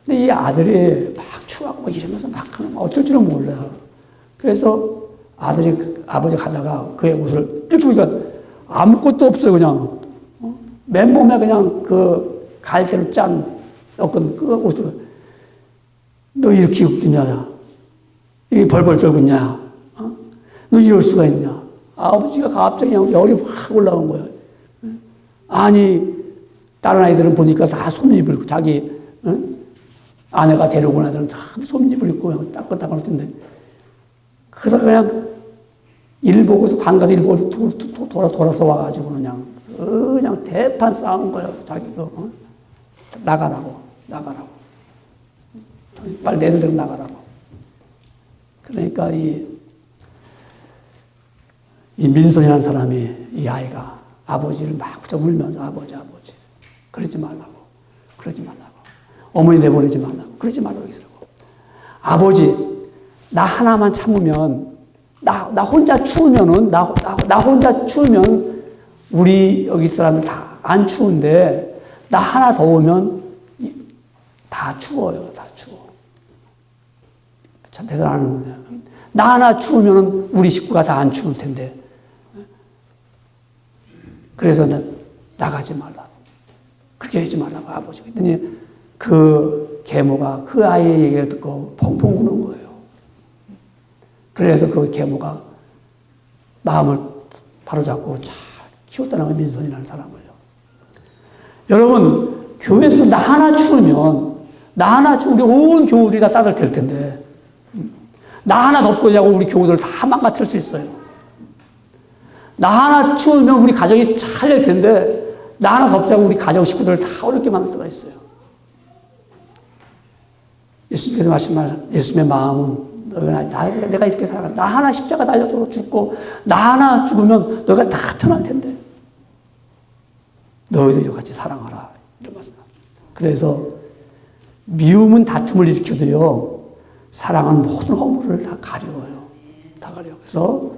근데 이 아들이 막 추하고 막 이러면서 막 어쩔 줄은 몰라요. 그래서 아들이 아버지 가다가 그의 옷을 이렇게 보니까 아무것도 없어요. 그냥 맨몸에 그냥 그 갈대로 짠 엮은 그 옷을 너 이렇게 입겠냐? 이 벌벌 떨고 있냐? 너 이럴 수가 있냐? 아버지가 갑자기 그냥 열이 확 올라온 거예요. 아니 다른 아이들은 보니까 다 솜입을 자기 아내가 데려온 아들은 다 솜입을 입고 따끈따끈할 텐데 그러다 그냥 일 보고서 관가서 일 보고 돌아서 와가지고 그냥 대판 싸운 거예요. 자기가 나가라고 빨리 내들 대로 나가라고. 그러니까 이 민선이라는 사람이 이 아이가 아버지를 막 붙여 울면서 아버지 그러지 말라고 어머니 내보내지 말라고 그러지 말라고 있으라고. 아버지 나 하나만 참으면 나 혼자 추우면은 나 혼자 추우면 우리 여기 사람들 다 안 추운데 나 하나 더우면 다 추워요. 다 추워. 참 대단한 거예요. 나 하나 추우면 우리 식구가 다 안 추울 텐데. 그래서 나가지 말라고. 그렇게 하지 말라고 아버지가. 그랬더니 그 계모가 그 아이의 얘기를 듣고 펑펑 우는 거예요. 그래서 그 계모가 마음을 바로잡고 잘 키웠다는 거예요. 민선이라는 사람을요. 여러분 교회에서 나 하나 추우면 우리 온 교우들이 다 따뜻할 텐데 나 하나 덮고 자고 우리 교우들 다 망가뜨릴 수 있어요. 나 하나 추우면 우리 가정이 잘 될 텐데 나 하나 덮자고 우리 가정 식구들을 다 어렵게 만들 수가 있어요. 예수님께서 말씀하신 예수님의 마음은 내가 이렇게 살아가 나 하나 십자가 달려도 죽고 나 하나 죽으면 너가 다 편할 텐데 너희들도 같이 사랑하라 이런 말씀입니다. 그래서 미움은 다툼을 일으켜도요 사랑은 모든 허물을 다 가려워요. 다 가려. 그래서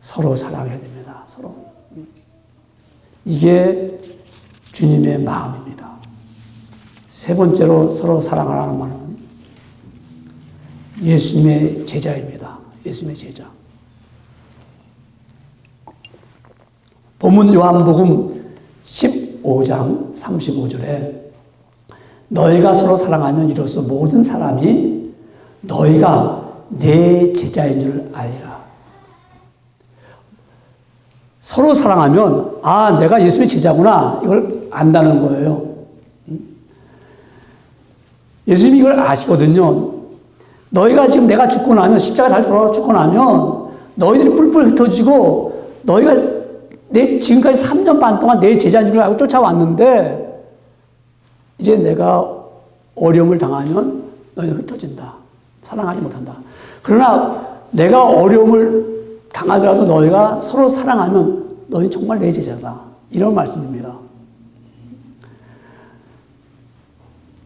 서로 사랑해야 됩니다. 서로. 이게 주님의 마음입니다. 세 번째로 서로 사랑하라는 말은 예수님의 제자입니다. 예수님의 제자. 본문 요한복음 15장 35절에 너희가 서로 사랑하면 이로써 모든 사람이 너희가 내 제자인 줄 알리라. 서로 사랑하면 내가 예수님의 제자구나 이걸 안다는 거예요. 예수님이 이걸 아시거든요. 너희가 지금 내가 죽고 나면 십자가 달려 돌아가 죽고 나면 너희들이 뿔뿔 흩어지고 너희가 지금까지 3년 반 동안 내 제자인 줄 알고 쫓아왔는데 이제 내가 어려움을 당하면 너희는 흩어진다. 사랑하지 못한다. 그러나 내가 어려움을 당하더라도 너희가 서로 사랑하면 너희는 정말 내 제자다. 이런 말씀입니다.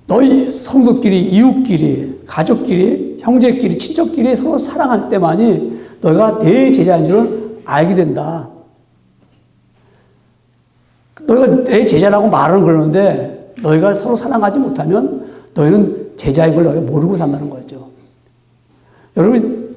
너희 성도끼리, 이웃끼리, 가족끼리, 형제끼리, 친척끼리 서로 사랑할 때만이 너희가 내 제자인 줄 알게 된다. 너희가 내 제자라고 말은 그러는데 너희가 서로 사랑하지 못하면 너희는 제자인 걸 너희가 모르고 산다는 거죠. 여러분,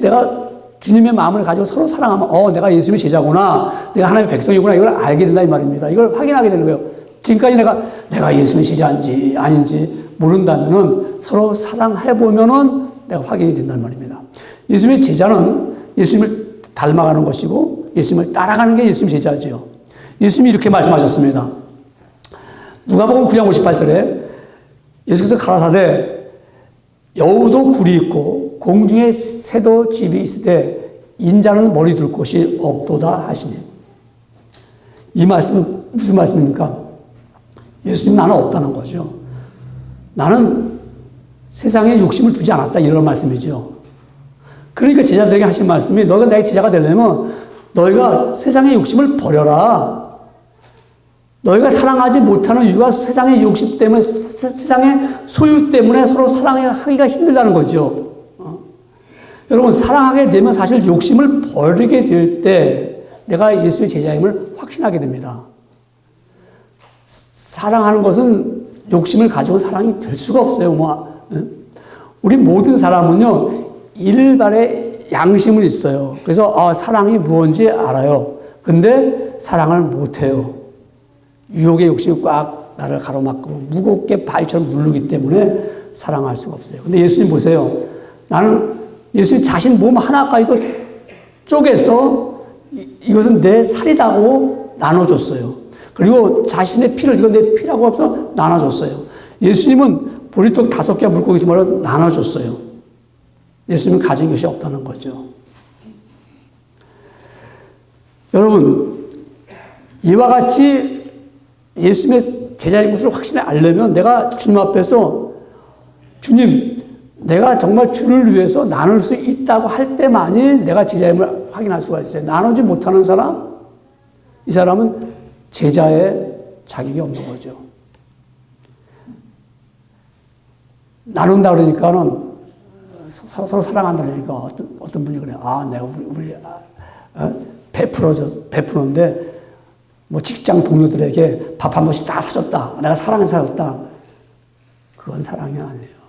내가 주님의 마음을 가지고 서로 사랑하면 내가 예수님의 제자구나. 내가 하나님의 백성이구나. 이걸 알게 된다 이 말입니다. 이걸 확인하게 되는 거예요. 지금까지 내가 예수님의 제자인지 아닌지 모른다면은 서로 사랑해보면은 내가 확인이 된다는 말입니다. 예수님의 제자는 예수님을 닮아가는 것이고 예수님을 따라가는 게 예수님의 제자지요. 예수님이 이렇게 말씀하셨습니다. 누가복음 9장 58절에 예수께서 가라사대 여우도 굴이 있고 공중에 새도 집이 있을 때 인자는 머리 둘 곳이 없도다 하시니. 이 말씀은 무슨 말씀입니까? 예수님 나는 없다는 거죠. 나는 세상에 욕심을 두지 않았다 이런 말씀이죠. 그러니까 제자들에게 하신 말씀이 너희가 내 제자가 되려면 너희가 세상의 욕심을 버려라. 너희가 사랑하지 못하는 이유가 세상의 욕심 때문에 세상의 소유 때문에 서로 사랑하기가 힘들다는 거죠. 여러분 사랑하게 되면 사실 욕심을 버리게 될 때 내가 예수의 제자임을 확신하게 됩니다. 사랑하는 것은 욕심을 가지고 사랑이 될 수가 없어요. 우리 모든 사람은요 일반의 양심은 있어요. 그래서 사랑이 무엇인지 알아요. 근데 사랑을 못해요. 유혹의 욕심이 꽉 나를 가로막고 무겁게 바위처럼 누르기 때문에 사랑할 수가 없어요. 근데 예수님 보세요. 나는 예수님 자신 몸 하나까지도 쪼개서 이것은 내 살이다고 나눠줬어요. 그리고 자신의 피를 이건 내 피라고 해서 나눠줬어요. 예수님은 보리떡 5개 물고기 2마리를 나눠줬어요. 예수님은 가진 것이 없다는 거죠. 여러분 이와 같이 예수님의 제자인 것을 확실히 알려면 내가 주님 앞에서 주님 내가 정말 주를 위해서 나눌 수 있다고 할 때만이 내가 제자임을 확인할 수가 있어요. 나누지 못하는 사람, 이 사람은 제자의 자격이 없는 거죠. 나눈다 그러니까는 서로 사랑한다 그러니까 어떤 분이 그래요. 내가 우리 베푸는데 뭐 직장 동료들에게 밥 한 번씩 다 사줬다. 내가 사랑해서 사줬다. 그건 사랑이 아니에요.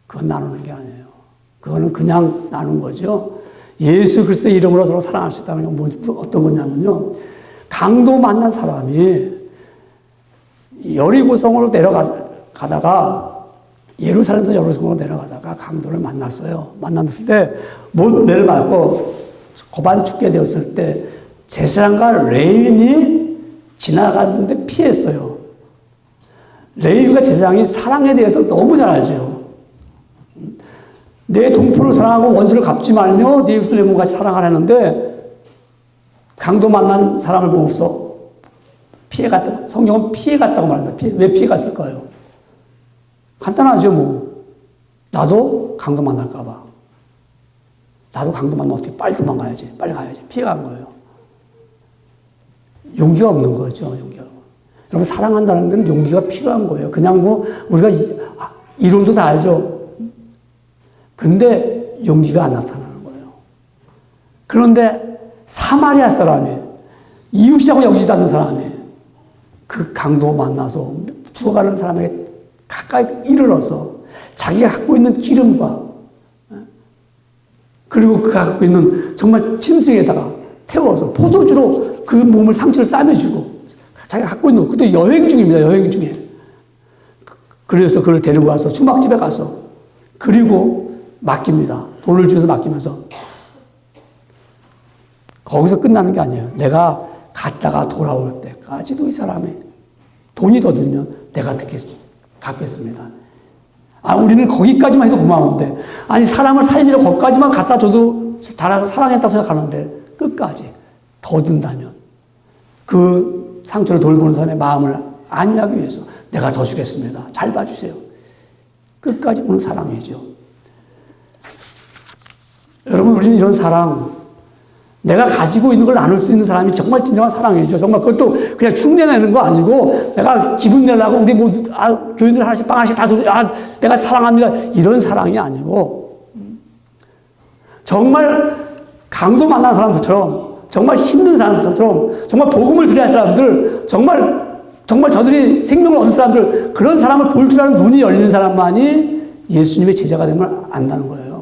그건 나누는 게 아니에요. 그거는 그냥 나눈 거죠. 예수 그리스도의 이름으로 서로 사랑할 수 있다는 건 어떤 거냐면요. 강도 만난 사람이 여리고성으로 내려가다가 예루살렘에서 여리고성으로 내려가다가 강도를 만났어요. 만났을 때 못매를 맞고 고반 죽게 되었을 때 제사장과 레위인이 지나가는데 피했어요. 레위가 제사장이 사랑에 대해서 너무 잘 알죠. 내 동포를 사랑하고 원수를 갚지 말며 네 이웃을 내 몸같이 사랑하라는데 강도 만난 사람을 보면서 피해갔다. 성경은 피해갔다고 말합니다. 왜 피해갔을까요? 간단하죠 뭐. 나도 강도 만날까 봐. 나도 강도 만나면 어떻게 빨리 도망가야지. 빨리 가야지. 피해간 거예요. 용기가 없는 거죠. 용기가. 여러분 사랑한다는 건 용기가 필요한 거예요. 그냥 뭐 우리가 이론도 다 알죠. 근데 용기가 안 나타나는 거예요. 그런데 사마리아 사람이 이웃이라고 여기지도 않는 사람이 그 강도 만나서 죽어가는 사람에게 가까이 이르러서 자기가 갖고 있는 기름과 그리고 그가 갖고 있는 정말 짐승에다가 태워서 포도주로 그 몸을 상처를 싸매주고 자기가 갖고 있는 그것도 여행 중입니다. 여행 중에. 그래서 그를 데리고 와서 수막집에 가서 그리고 맡깁니다. 돈을 주면서 맡기면서 거기서 끝나는 게 아니에요. 내가 갔다가 돌아올 때까지도 이 사람이 돈이 더 들면 내가 갚겠습니다. 우리는 거기까지만 해도 고마운데 아니 사람을 살리러 거기까지만 갖다 줘도 잘해서 사랑했다고 생각하는데 끝까지 더 든다면 그 상처를 돌보는 사람의 마음을 안위하기 위해서 내가 더 주겠습니다. 잘 봐주세요. 끝까지 보는 사랑이죠. 여러분 우리는 이런 사랑 내가 가지고 있는 걸 나눌 수 있는 사람이 정말 진정한 사랑이죠. 정말 그것도 그냥 흉내내는 거 아니고 내가 기분 내려고 우리 뭐 교인들 하나씩 빵 하나씩 다 내가 사랑합니다. 이런 사랑이 아니고 정말 강도 만난 사람들처럼 정말 힘든 사람들처럼 정말 복음을 드려야 할 사람들 정말 저들이 생명을 얻은 사람들 그런 사람을 볼 줄 아는 눈이 열리는 사람만이 예수님의 제자가 되는 걸 안다는 거예요.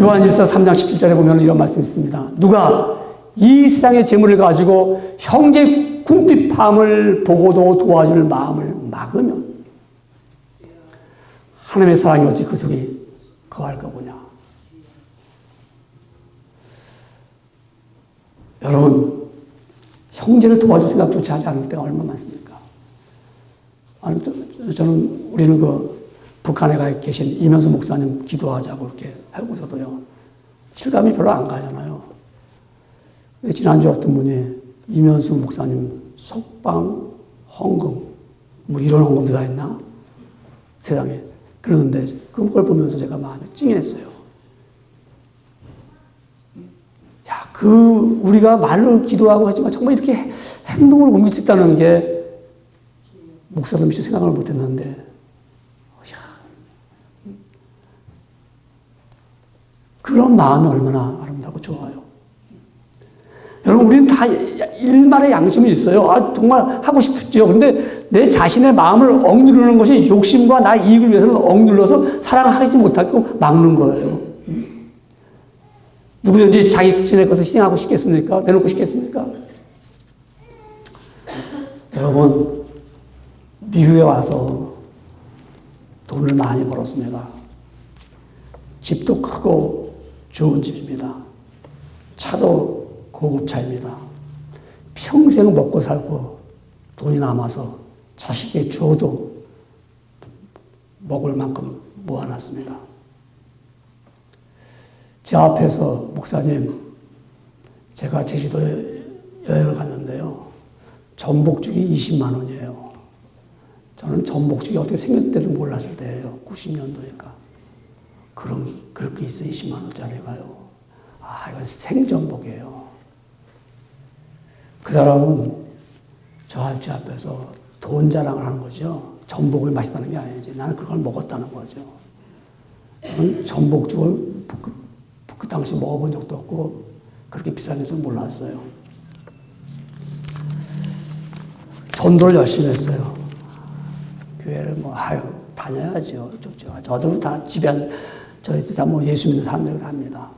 요한일서 3장 17절에 보면 이런 말씀이 있습니다. 누가 이 세상의 재물을 가지고 형제 궁핍함을 보고도 도와줄 마음을 막으면 하나님의 사랑이 어찌 그 속에 거할까 보냐. 여러분 형제를 도와줄 생각조차 하지 않을 때가 얼마나 많습니까? 저는 우리는 북한에 가 계신 이면수 목사님 기도하자고 이렇게 하고서도요. 실감이 별로 안 가잖아요. 지난주 어떤 분이 이면수 목사님 석방 헌금 뭐 이런 헌금도 다 있나? 세상에. 그러는데 그걸 보면서 제가 마음이 찡했어요. 야, 우리가 말로 기도하고 하지만 정말 이렇게 행동을 옮길 수 있다는 게 목사도 미처 생각을 못 했는데, 그런 마음이 얼마나 아름다고 좋아요. 여러분, 우리는 다 일말의 양심이 있어요. 아, 정말 하고 싶죠. 근데 내 자신의 마음을 억누르는 것이 욕심과 나 이익을 위해서는 억눌러서 사랑하지 못하고 막는 거예요. 누구든지 자기 자신의 것을 희생하고 싶겠습니까? 내놓고 싶겠습니까? 여러분, 미국에 와서 돈을 많이 벌었습니다. 집도 크고 좋은 집입니다. 차도 고급차입니다. 평생 먹고 살고 돈이 남아서 자식에게 주어도 먹을 만큼 모아놨습니다. 제 앞에서 목사님, 제가 제주도에 여행을 갔는데요. 전복죽이 20만 원이에요. 저는 전복죽이 어떻게 생겼을지도 몰랐을 때예요. 90년도니까. 그렇게 있어 20만 원짜리가요. 아, 이건 생전복이에요. 그 사람은 저 앞에서 돈 자랑을 하는 거죠. 전복이 맛있다는 게 아니지. 나는 그걸 먹었다는 거죠. 저는 전복죽을 그 당시 먹어본 적도 없고 그렇게 비싼 줄도 몰랐어요. 전도를 열심히 했어요. 교회를 다녀야죠. 좋죠. 저도 다 집에, 저희도 다 예수 믿는 사람들이 다 합니다.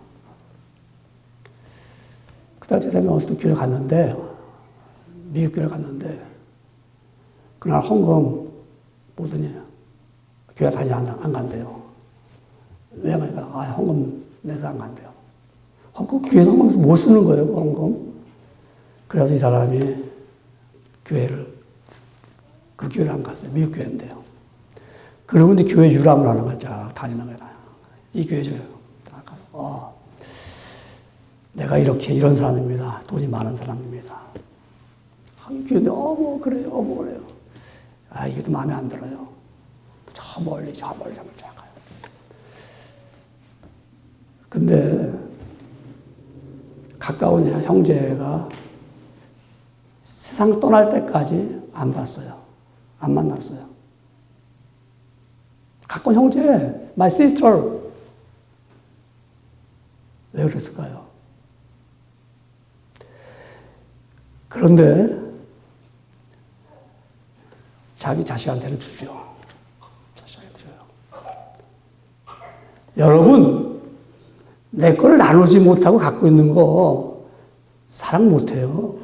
그다음에 어떤 교회 갔는데, 미국 교회 갔는데, 그날 헌금 보더니 교회 다시 안 간대요. 왜 그러니까, 헌금 내서 안 간대요. 교회에서 헌금에서 못 쓰는 거예요, 헌금. 그래서 이 사람이 그 교회를 안 갔어요. 미국 교회인데요. 그러고 이제 교회 유람을 하는 거죠. 다니는 거예요. 이 교회 내가 이런 사람입니다. 돈이 많은 사람입니다. 교회인데, 그래요. 이게 또 마음에 안 들어요. 저 멀리 쫙 가요. 근데, 가까운 형제가 세상 떠날 때까지 안 봤어요. 안 만났어요. 가까운 형제, my sister. 왜 그랬을까요? 그런데 자기 자식한테는 주죠. 자식한테 줘요. 여러분, 내 거를 나누지 못하고 갖고 있는 거 사랑 못해요.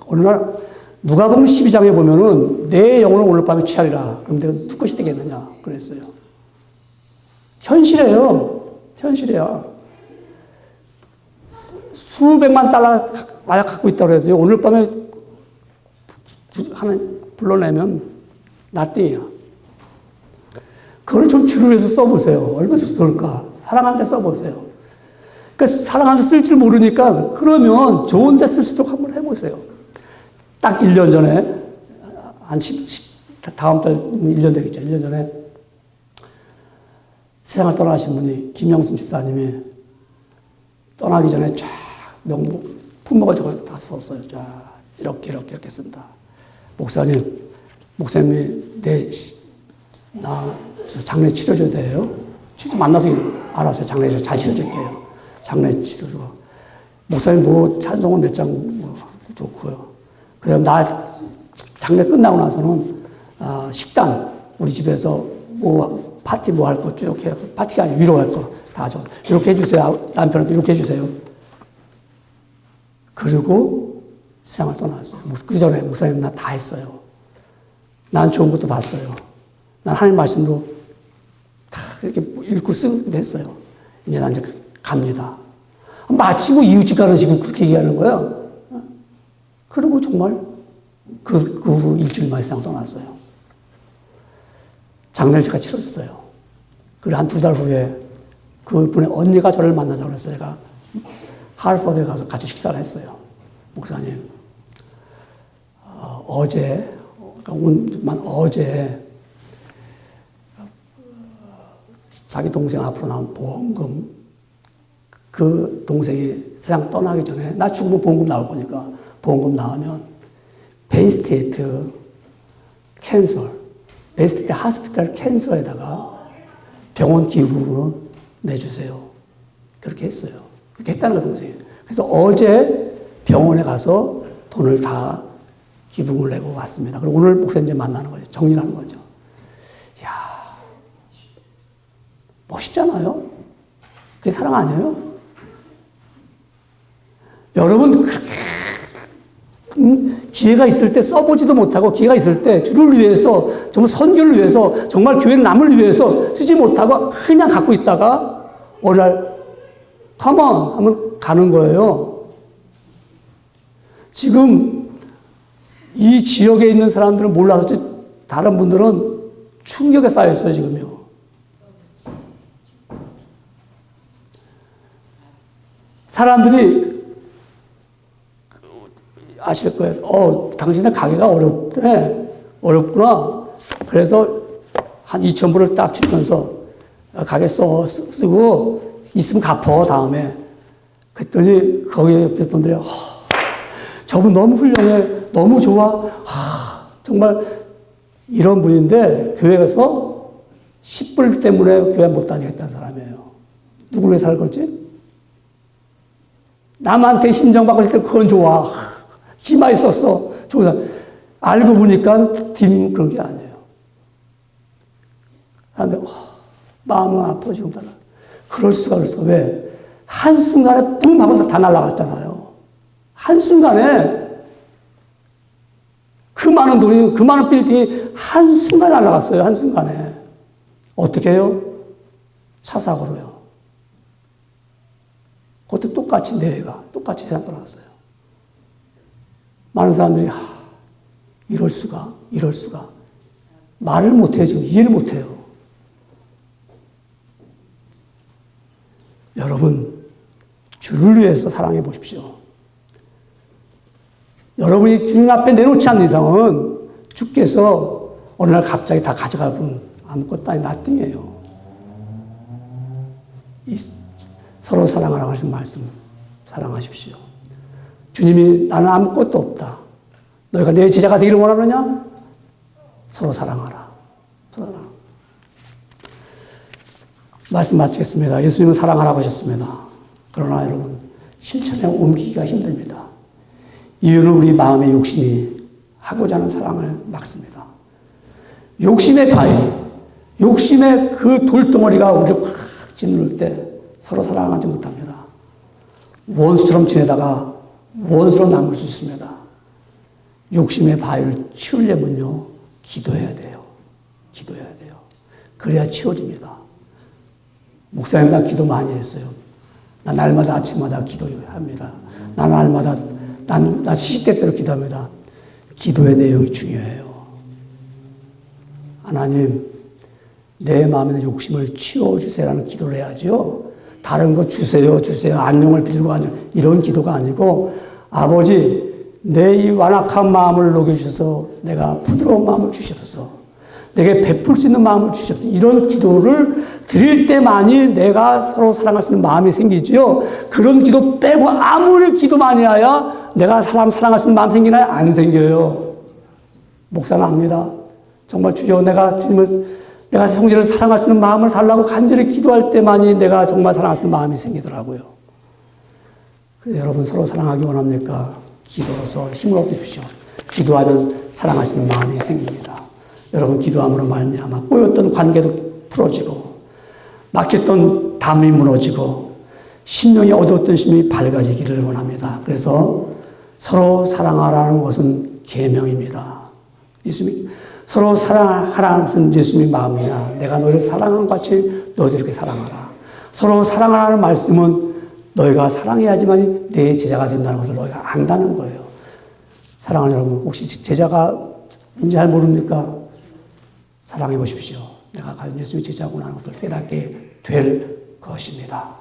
어느 날 누가복음 12장에 보면은 내 영혼을 오늘 밤에 취하리라. 그럼 내가 누구 것이 되겠느냐 그랬어요. 현실이야. 수백만 달러 만약 갖고 있다고 해도 오늘 밤에 불러내면 나띵이야. 그걸 좀 주를 위해서 써보세요. 얼마나 좋을까? 사랑하는 데 써보세요. 그러니까 사랑하는 데 쓸 줄 모르니까 그러면 좋은 데 쓸 수 있도록 한번 해보세요. 딱 1년 전에, 다음 달 1년 되겠죠. 1년 전에 세상을 떠나신 분이 김영순 집사님이 떠나기 전에 쫙 품목을 저걸 다 썼어요. 자, 이렇게 쓴다. 목사님이 나 장례 치러줘야 돼요. 진짜 만나서 알았어요. 장례 잘 치러줄게요. 장례 치러주고. 목사님 찬송을 몇 장 좋고요. 그다음 장례 끝나고 나서는 식단 우리 집에서 파티 할 거 쭉 해. 파티가 아니라 위로할 거 다 줘. 이렇게 해주세요. 남편한테 이렇게 해주세요. 그리고 세상을 떠나왔어요. 그 전에 목사님 나 다 했어요. 난 좋은 것도 봤어요. 난 하나님 말씀도 다 이렇게 읽고 쓰기도 했어요. 이제 난 갑니다. 마치고 이웃집 가는 식으로 그렇게 얘기하는 거야. 그리고 정말 그 일주일 만에 세상 떠났어요. 장례를 제가 치러줬어요. 그리고 한 2달 후에 그분의 언니가 저를 만나자고 그랬어요. 제가 하버드에 가서 같이 식사를 했어요. 목사님, 어제 자기 동생 앞으로 나온 보험금, 그 동생이 세상 떠나기 전에 나 죽으면 보험금 나올 거니까 보험금 나오면 베이스테이트 캔서, 베이스테이트 하스피탈 캔서에다가 병원 기부금으로 내주세요. 그렇게 했어요. 그렇게 했다는 거 동생이. 그래서 어제 병원에 가서 돈을 다 기부금을 내고 왔습니다. 그리고 오늘 목사님 이제 만나는 거죠. 정리하는 거죠. 이야, 멋있잖아요? 그게 사랑 아니에요? 여러분, 기회가 있을 때 써보지도 못하고, 기회가 있을 때 주를 위해서, 정말 선교를 위해서, 정말 교회 남을 위해서 쓰지 못하고 그냥 갖고 있다가 어느 날 come on 하면 가는 거예요. 지금 이 지역에 있는 사람들은 몰라서 다른 분들은 충격에 쌓여 있어요, 지금요. 사람들이 아실 거예요. 당신의 가게가 어렵구나. 그래서 한 2,000불을 딱 주면서 가게 쓰고 있으면 갚어, 다음에. 그랬더니 거기 옆에 분들이 저분 너무 훌륭해. 너무 좋아. 정말 이런 분인데 교회에서 10불 때문에 교회 못 다니겠다는 사람이에요. 누구를 위해 살 거지? 남한테 힘정받고 있을 때 그건 좋아. 힘이 있었어. 좋은 사람. 알고 보니까 그런 게 아니에요. 그런데 마음은 아파 지금 달라. 그럴 수가 없어. 왜? 한순간에 뿜 하고 다 날아갔잖아요. 한순간에 그 많은 돈이, 그 많은 빌딩이 한순간에 날아갔어요. 한순간에. 어떻게 해요? 차 사고로요. 그것도 똑같이 내가 똑같이 세상 떠났어요. 많은 사람들이 이럴 수가 말을 못해요. 지금 이해를 못해요. 여러분, 주를 위해서 사랑해 보십시오. 여러분이 주님 앞에 내놓지 않는 이상은 주께서 어느 날 갑자기 다 가져갈 분 아무것도 아닌 나띵이에요. 서로 사랑하라고 하신 말씀 사랑하십시오. 주님이 나는 아무것도 없다. 너희가 내 제자가 되기를 원하느냐? 서로 사랑하라. 서로 사랑. 말씀 마치겠습니다. 예수님은 사랑하라고 하셨습니다. 그러나 여러분 실천에 옮기기가 힘듭니다. 이유는 우리 마음의 욕심이 하고자 하는 사랑을 막습니다. 욕심의 바위, 욕심의 그 돌덩어리가 우리를 확 짓누를 때 서로 사랑하지 못합니다. 원수처럼 지내다가 원수로 남을 수 있습니다. 욕심의 바위를 치우려면요, 기도해야 돼요. 기도해야 돼요. 그래야 치워집니다. 목사님, 나 기도 많이 했어요. 나 날마다 아침마다 기도합니다. 나 날마다, 나 시시때때로 기도합니다. 기도의 내용이 중요해요. 하나님, 내 마음에 있는 욕심을 치워주세요라는 기도를 해야죠. 다른 거 주세요. 안녕을 빌고 이런 기도가 아니고, 아버지, 내 이 완악한 마음을 녹여주셔서 내가 부드러운 마음을 주시옵소서. 내게 베풀 수 있는 마음을 주시옵소서. 이런 기도를 드릴 때만이 내가 서로 사랑할 수 있는 마음이 생기지요. 그런 기도 빼고 아무리 기도 많이 해야 내가 사람 사랑할 수 있는 마음 생기나요? 안 생겨요. 목사는 압니다. 정말 주여, 내가 형제를 사랑할 수 있는 마음을 달라고 간절히 기도할 때만이 내가 정말 사랑할 수 있는 마음이 생기더라고요. 여러분 서로 사랑하기 원합니까? 기도로서 힘을 얻으십시오. 기도하면 사랑하시는 마음이 생깁니다. 여러분 기도함으로 말미암아 꼬였던 관계도 풀어지고 막혔던 담이 무너지고 심령이 어두웠던 심이 밝아지기를 원합니다. 그래서 서로 사랑하라는 것은 계명입니다. 예수님이 서로 사랑하라는 것은 예수님의 마음이야. 내가 너희를 사랑한 것 같이 너희도 이렇게 사랑하라. 서로 사랑하라는 말씀은 너희가 사랑해야지만 내 제자가 된다는 것을 너희가 안다는 거예요. 사랑하는 여러분, 혹시 제자가 뭔지 잘 모릅니까? 사랑해 보십시오. 내가 과연 예수님의 제자구나 하는 것을 깨닫게 될 것입니다.